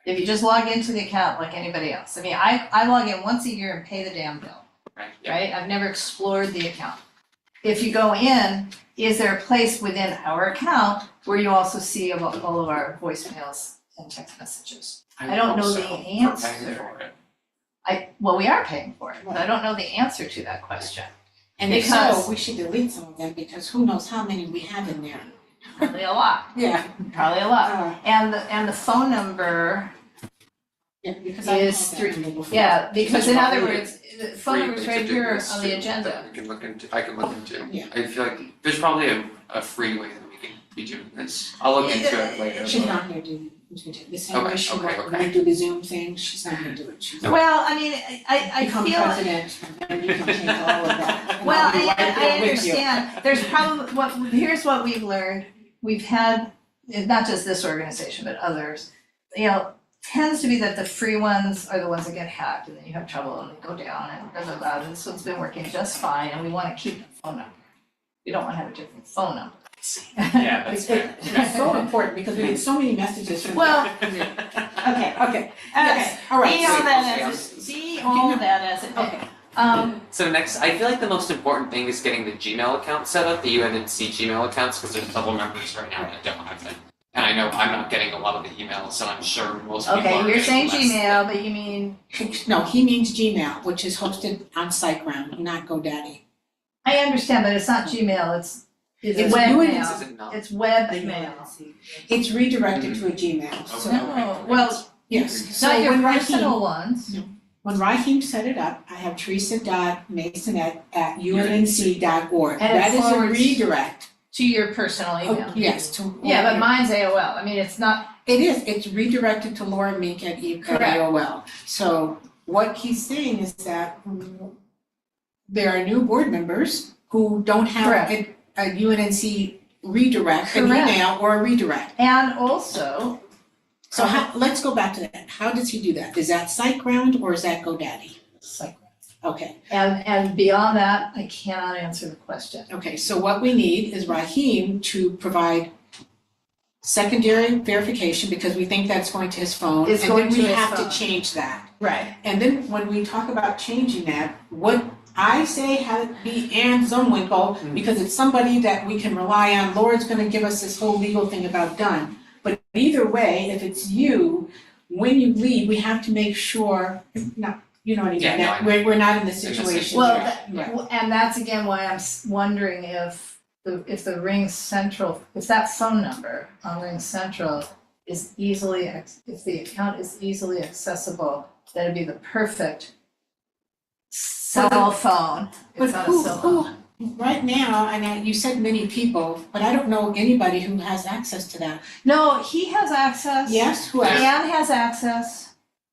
A: if you just log into the account like anybody else, I mean, I log in once a year and pay the damn bill.
D: Right, yeah.
A: Right? I've never explored the account. If you go in, is there a place within our account where you also see all of our voicemails and text messages? I don't
D: hope
A: know
D: so,
A: the
D: for
A: answer.
D: paying for it.
A: Well, we are paying for it, but I don't know the answer to that question.
C: And if
A: Because-
C: so, we should delete some of them, because who knows how many we have in there.
A: Probably a lot,
C: Yeah.
A: probably a lot. And the phone number,
C: Yeah, because I
A: Is
C: had that number before.
A: yeah, because in other
D: probably
A: words, the phone number's right here on the agenda.
D: I can look into. I
C: Yeah.
D: I feel like there's probably a free way that we can be doing this. I'll look into it later.
C: She's not gonna do, the same way she
D: Okay,
C: won't,
D: okay.
C: gonna do the Zoom thing, she's not gonna do it, she's
D: No.
A: Well, I mean, I
C: become
A: feel.
C: president, and you can take all of that. and
A: Well,
C: I'll be right
A: I
C: there with you.
A: understand, there's probably, here's what we've learned, we've had, not just this organization, but others, tends to be that the free ones are the ones that get hacked, and then you have trouble, and they go down, and blah, blah, blah, and this one's been working just fine, and we wanna keep the phone number. You don't wanna have a different phone number.
D: Yeah, that's fair.
C: It's so important, because we get so many messages from.
A: Well,
C: Okay, yes, all right.
A: Be all
C: so-
A: that as it, be all that as it may.
D: So next, I feel like the most important thing is getting the Gmail account set up, the UNNC Gmail accounts, because there's double members right now that don't have them. And I know I'm not getting a lot of the emails, so I'm sure most people are
A: Okay, you're saying
D: getting less.
A: Gmail, but you mean,
C: No, he means Gmail, which is hosted on SiteGround, not GoDaddy.
A: I understand, but it's not Gmail, it's
C: It's
A: webmail.
D: Is it not?
A: It's
E: The
A: webmail.
E: UNC.
C: It's redirected to a Gmail, so,
A: No, well,
C: yes. So
A: not your
C: when
A: personal ones.
C: When Raheem set it up, I have teresa.mason@unnc.org.
A: And it
C: That is a
A: forwards-
C: redirect.
A: To your personal email.
C: Oh, yes, to.
A: Yeah, but mine's AOL, I mean, it's not,
C: It is, it's redirected to Laura Mink at
A: Correct.
C: AOL. So what he's saying is that there are new board members who don't have a UNNC redirect, an
A: Correct.
C: email or a redirect.
A: and also,
C: So let's go back to that. How does he do that? Is that SiteGround or is that GoDaddy? Okay,
A: and beyond that, I cannot answer the question.
C: okay, so what we need is Raheem to provide secondary verification because we think that's going to his phone.
A: It's going to
C: And then
A: his
C: we have
A: phone.
C: to change that.
A: Right.
C: And then when we talk about changing that, what I say have it be Ann Zumwinkle, because it's somebody that we can rely on. Laura's gonna give us this whole legal thing about done. But either way, if it's you, when you leave, we have to make sure, no, you know what I mean,
D: Yeah, no,
C: that
D: I-
C: we're not in this
D: In the
C: situation.
A: Well,
C: Right.
A: and that's again why I'm wondering if the Ring Central, if that phone number on Ring Central is easily, if the account is easily accessible, that'd be the perfect cell phone.
C: But
A: It's not a cell phone.
C: who, right now, you said many people, but I don't know anybody who has access to that.
A: No, he has access.
C: Yes, who else?
A: Ann has access.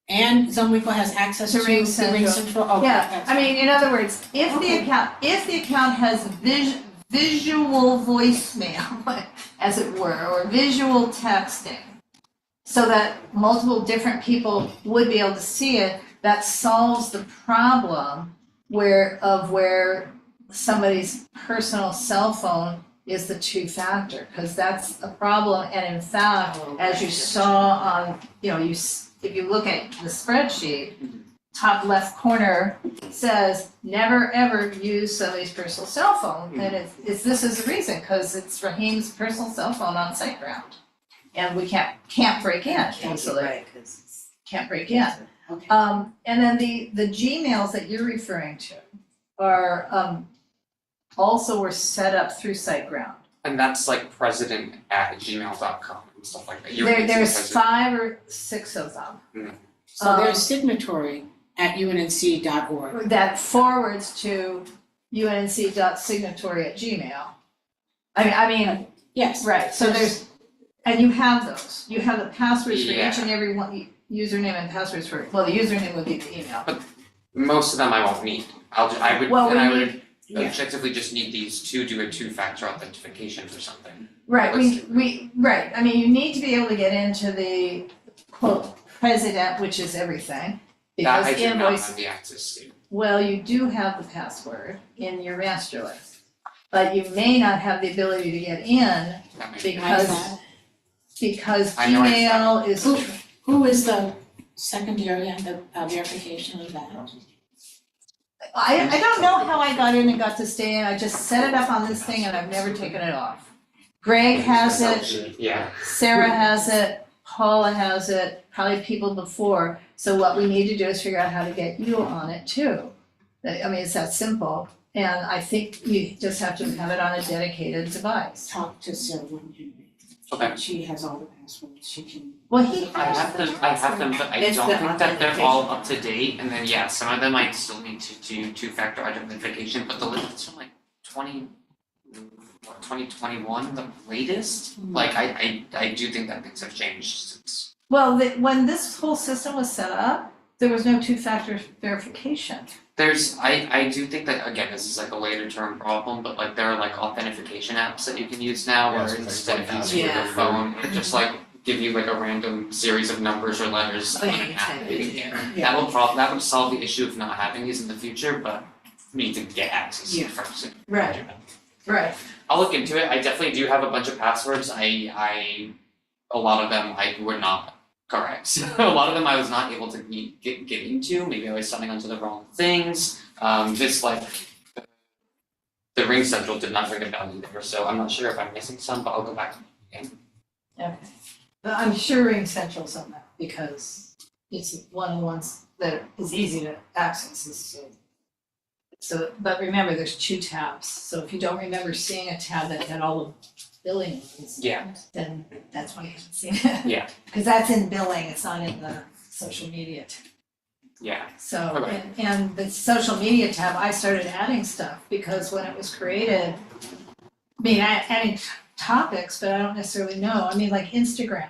C: And Zumwinkle has access
A: To
C: to
A: Ring
C: the Ring
A: Central.
C: Central, okay,
A: Yeah,
C: that's
A: I mean, in other words, if
C: Okay.
A: the account has visual voicemail, as it were, or visual texting, so that multiple different people would be able to see it, that solves the problem where somebody's personal cell phone is the two-factor, because that's a problem, and in fact, as you saw on, if you look at the spreadsheet, top left corner says, never ever use somebody's personal cell phone, and this is the reason, because it's Raheem's personal cell phone on SiteGround. And we can't break in easily,
E: Right, 'cause
A: can't break in.
C: okay.
A: And then the Gmails that you're referring to are, also were set up through SiteGround.
D: And that's like president@gmail.com and stuff like that.
A: There's
D: president.
A: 5 or 6 of them
C: So there's signatory at unnc.org.
A: that forwards to unc.signatory@gmail. I mean,
C: Yes.
A: right, so and you have those, you have the passwords for each
D: Yeah.
A: and every one, username and passwords for, well, the username would be the email.
D: Most of them I won't need. I would
A: Well, we
D: I
A: need-
D: would
C: Yeah.
D: objectively just need these to do a two-factor authentication for something.
A: Right, right, I mean, you need to be able to get into the quote, president, which is everything,
D: That
A: because
D: I do not
A: invoice,
D: have the access to.
A: well, you do have the password in your master list. But you may not have the ability to get in
D: That may be-
A: because
D: I know
A: Gmail is,
C: Who is the secondary and the verification of that?
A: I don't know how I got in and got to stay in, I just set it up on this thing and I've never taken it off. Greg has it,
D: Yeah,
A: Sarah has it, Paula has it, probably people before, so what we need to do is figure out how to get you on it too. I mean, it's that simple, and I think you just have to have it on a dedicated device.
C: Talk to Sarah Henry.
D: okay.
C: She has all the passwords, she can.
A: Well, he
D: I have them, but I
E: It's
D: don't
E: the
D: think that they're all up to date, and then yeah, some of them I still need to do two-factor authentication, but the list is from like 2021, the latest? Like I do think that things have changed since.
A: Well, when this whole system was set up, there was no two-factor verification.
D: I do think that, again, this is like a later term problem, but like there are like authentication apps that you can use now
B: Yeah,
D: where
B: so it's like
D: instead of
B: one
D: using your
E: password.
D: phone, it just like give you like a random series of numbers or letters on an app that you can get. That would solve the issue of not having these in the future, but we need to get access
C: Yeah.
D: first.
A: Right. Right.
D: I'll look into it. I definitely do have a bunch of passwords. A lot of them were not correct. So a lot of them I was not able to get into. Maybe I was signing onto the wrong things. This like the Ring Central did not ring a bell either, so I'm not sure if I'm missing some, but I'll go back again.
A: Okay, but I'm sure Ring Central's on that because it's one of the ones that is easy to access, so, but remember, there's 2 tabs, so if you don't remember seeing a tab that had all of billing ones,
D: Yeah.
A: then that's why you haven't seen it.
D: Yeah.
A: Cause that's in billing, it's not in the social media tab.
D: Yeah.
A: So,
D: Okay.
A: and the social media tab, I started adding stuff because when it was created, I mean, adding topics, but I don't necessarily know, I mean, like Instagram.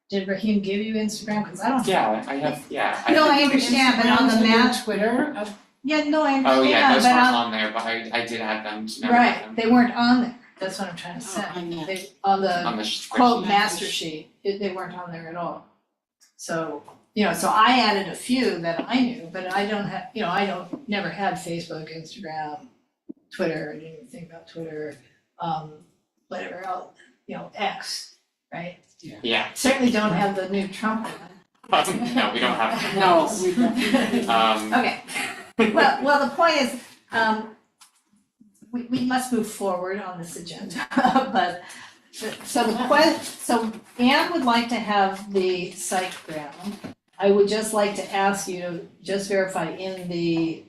A: Did Raheem give you Instagram? Cause I don't.
D: Yeah, I have, yeah.
A: No, I understand, but on the map,
C: Twitter,
A: yeah, no, I
D: Oh, yeah,
A: understand,
D: those
A: but
D: weren't
A: on,
D: on there, but I did add them to never add them.
A: right, they weren't on there, that's what I'm trying to say.
C: on that.
A: They, on the
D: On the spreadsheet.
A: quote master sheet, they weren't on there at all. So, so I added a few that I knew, but I don't have, never had Facebook, Instagram, Twitter, I didn't even think about Twitter, whatever else, X, right?
D: Yeah.
A: Certainly don't have the new Trump one.
D: No, we don't have that.
C: No, we don't.
A: Okay, well, the point is, we must move forward on this agenda, but, so Anne would like to have the site ground. I would just like to ask you to just verify in the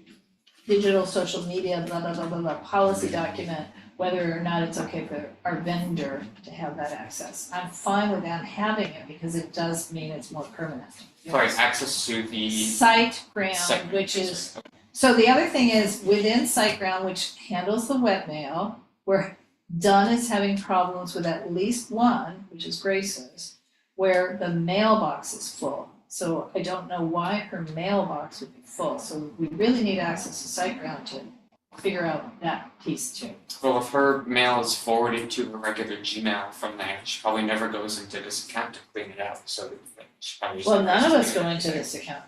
A: digital social media, blah, blah, blah, blah, blah, policy document, whether or not it's okay for our vendor to have that access. I'm fine with Anne having it because it does mean it's more permanent.
D: Sorry, access to the
A: SiteGround,
D: site.
A: which is, so the other thing is within SiteGround, which handles the webmail, where Dunn is having problems with at least one, which is Grace's, where the mailbox is full. So I don't know why her mailbox would be full, so we really need access to SiteGround to figure out that piece too.
D: Well, if her mail is forwarded to her regular Gmail from there, she probably never goes into this account to clean it out, so she probably just.
A: Well, none of us go into this account.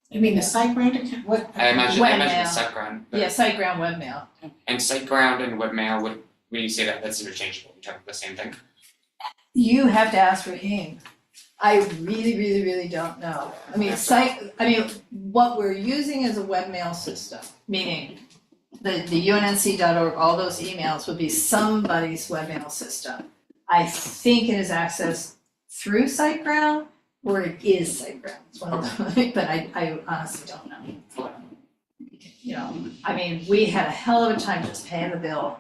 C: You mean the SiteGround account, what?
D: I imagine
A: Webmail.
D: SiteGround, but
A: Yeah, SiteGround webmail.
D: and SiteGround and webmail would, when you say that, that's interchangeable, we're talking about the same thing.
A: You have to ask Raheem. I really, really, really don't know. I mean, what we're using is a webmail system, meaning the UNNC.org, all those emails would be somebody's webmail system. I think it is accessed through SiteGround or it is SiteGround. It's one of them, but I honestly don't know. I mean, we had a hell of a time just paying the bill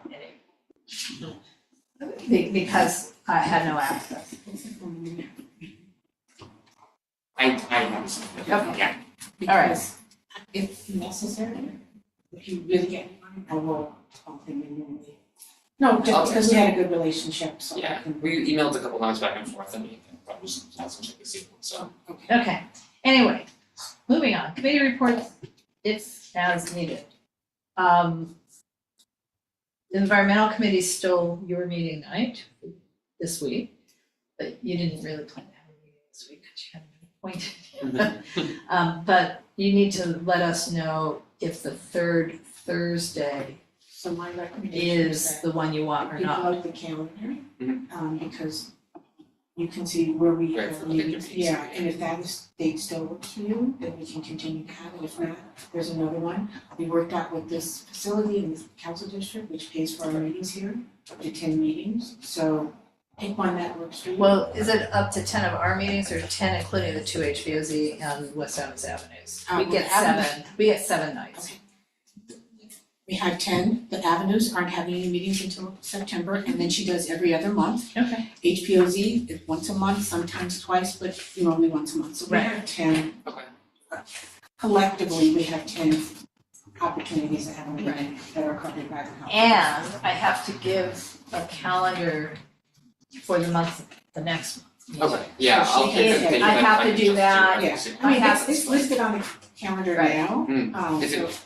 A: because I had no access.
D: I have some.
A: Okay.
D: Yeah.
A: All right.
C: Because if necessary, if you really get one, I will call them manually. No, just
D: Okay.
C: because we had a good relationship, so I
D: Yeah,
C: can.
D: we emailed a couple times back and forth and he probably just hasn't checked the sequence, so.
A: Okay, anyway, moving on, committee reports, it's as needed. The environmental committee stole your meeting night this week, but you didn't really plan to have a meeting this week because you hadn't been appointed. But you need to let us know if the third Thursday
C: So my recommendation is
A: is
C: that
A: the one you want or
C: you
A: not.
C: plug the calendar,
D: Mhm.
C: because you can see where we
D: Right,
C: have
D: for the
C: meetings,
D: meetings.
C: yeah, and if that date still works for you, then we can continue to have it, if not, there's another one. We worked out with this facility in the council district, which pays for our meetings here, up to 10 meetings, so pick one that works for you.
A: Well, is it up to 10 of our meetings or 10 including the 2 HVOZ and West Adams Avenues? We
C: Well,
A: get
C: Avenue-
A: 7 nights.
C: Okay. We have 10, the avenues aren't having any meetings until September, and then she does every other month.
A: Okay.
C: HPOZ is once a month, sometimes twice, but normally once a month, so we
A: Right.
C: have 10.
D: Okay.
C: Collectively, we have 10 opportunities that haven't been, that are covered by the council.
A: And I have to give a calendar for the next month.
D: Okay, yeah,
C: So
D: I'll
C: she
D: take
C: can-
D: a picture
A: I
D: of it
A: have
D: if
A: to
D: can
A: do
D: just
A: that.
D: it.
C: Yeah, I mean, it's listed on the calendar
A: Right.
C: now,
D: Is
C: so
D: it,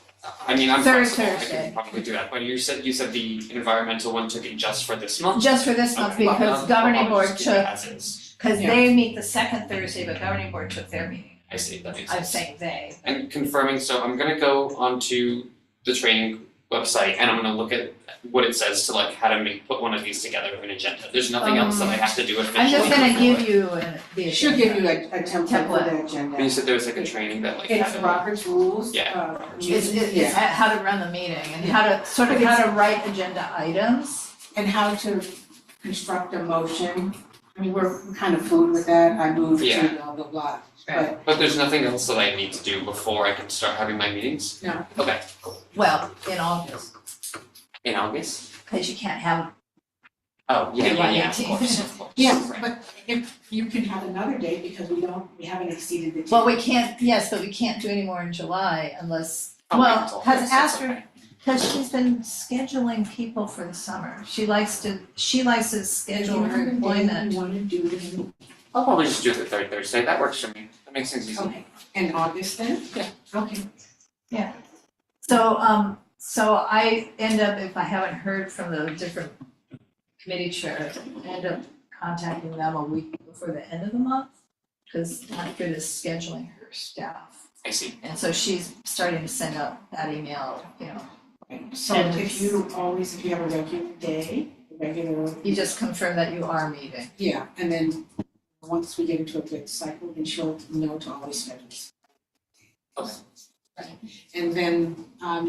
D: I mean, I'm
A: Third
D: flexible, I
A: Thursday.
D: can probably do that, but you said the environmental one took it just for this month?
A: Just for this month
D: Okay, well,
A: because
D: I'll
A: governing
D: probably
A: board
D: just keep it
A: took,
D: as is.
A: because
C: Yeah.
A: they meet the second Thursday, but governing board took their meeting.
D: I see, that makes
A: I'm
D: sense.
A: saying they.
D: And confirming, so I'm gonna go onto the training website and I'm gonna look at what it says to like how to put one of these together of an agenda. There's nothing else that I have to do officially.
A: I'm just gonna
D: before.
A: give you the
C: she'll give you
A: agenda.
C: a template for the agenda.
D: You said there was like a training that like
C: It's
D: had
C: Robert's rules,
D: Yeah,
C: Robert's
A: It's
C: yeah,
A: how to run the meeting and how to, sort of how to write agenda items.
C: and how to construct a motion I mean, we're kind of fluid with that, I moved to
D: Yeah.
C: blah, blah, blah.
A: Right.
D: But there's nothing else that I need to do before I can start having my meetings?
C: No.
D: Okay,
A: Well, in August,
D: in August?
A: because you can't have,
D: Oh, yeah,
A: July
D: of
A: 18th.
D: course, of course.
C: Yeah,
D: Right.
C: but if you can have another date because we haven't exceeded the 10.
A: well, we can't, yes, but we can't do any more in July unless,
D: I'll wait until
A: well, has
D: August, that's
A: Astrid,
D: okay.
A: because she's been scheduling people for the summer. She likes to schedule her employment.
C: You wanna do it in,
D: I'll probably just do it the third Thursday, that works for me, that makes things easy.
C: okay, in August then?
D: Yeah.
C: Okay.
A: So I end up, if I haven't heard from the different committee chairs, I end up contacting them a week before the end of the month. Because Astrid is scheduling her staff.
D: I see.
A: And so she's starting to send out that email,
C: So
A: And
C: if you have a regular day,
A: you just confirm that you are meeting.
C: yeah, and then once we get into a good cycle, then she'll know to always schedule.
D: Okay.
C: And then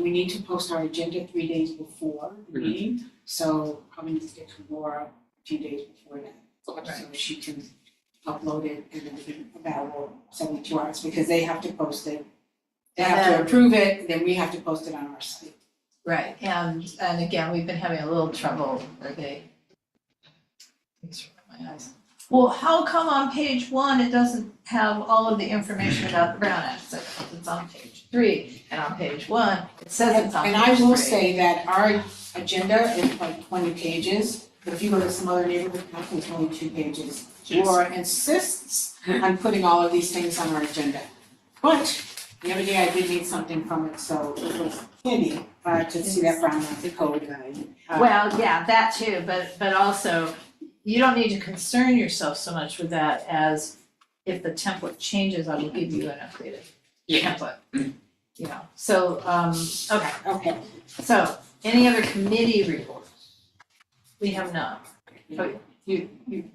C: we need to post our agenda 3 days before the meeting, so probably need to get to Laura a few days before that.
D: Okay.
C: So she can upload it and then be available 72 hours, because they have to post it. They have to
A: And then-
C: approve it, then we have to post it on our site.
A: Right, and again, we've been having a little trouble where these are my eyes. Well, how come on page 1 it doesn't have all of the information about the Brown Act? It's on page 3, and on page 1, it says it's on page 3.
C: And I will say that our agenda is like 20 pages, but if you go to some other neighborhood council, it's only 2 pages.
D: Jeez.
C: Laura insists on putting all of these things on our agenda. But the other day I did need something from it, so it was handy to see that Brown Act code.
A: Well, yeah, that too, but also, you don't need to concern yourself so much with that as if the template changes, I will give you an updated
D: Yeah.
A: template.
D: Mhm.
A: So, okay,
C: Okay.
A: so, any other committee reports? We have none. Oh, you,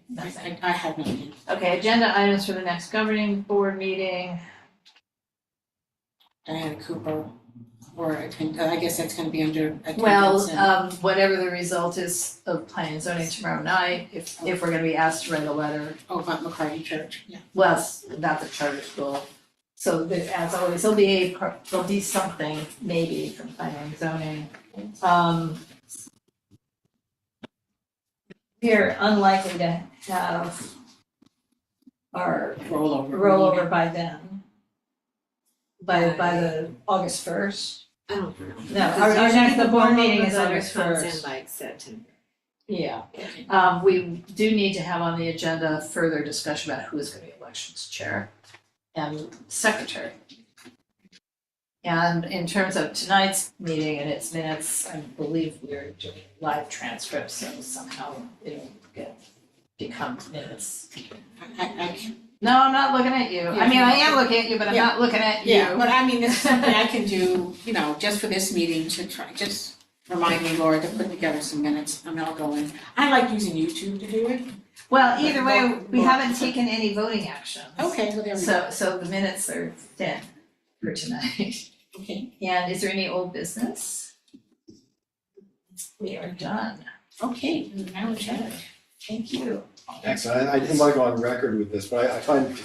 A: nothing.
C: I have nothing.
A: Okay, agenda items for the next governing board meeting.
C: Diana Cooper, or I guess that's gonna be under attendance
A: Well,
C: and-
A: whatever the result is of planning and zoning tomorrow night, if we're gonna be asked to write a letter,
C: oh, about McCarty Church, yeah.
A: well, that's a charter school. So as always, there'll be something maybe from planning and zoning. We are unlikely to have our rollover by then. By the August 1st.
E: I don't know.
A: No, our next, the board meeting is August
E: Comes in
A: 1st.
E: like September.
A: Yeah, we do need to have on the agenda further discussion about who is gonna be elections chair and secretary. And in terms of tonight's meeting and its minutes, I believe we're doing live transcripts, so somehow it'll become minutes.
C: I
A: No, I'm not looking at you. I mean, I am looking at you, but I'm not looking at you.
C: yeah, but I mean, it's something I can do, just for this meeting to try, just remind me, Laura, to put together some minutes, and I'll go in. I like using YouTube to do it.
A: Well, either way, we haven't taken any voting action.
C: Okay, well, there we go.
A: So the minutes are dead for tonight.
C: Okay,
A: And is there any old business? We are done.
C: okay, now we're done.
A: Thank you.
B: Excellent. I didn't want to go on record with this, but I find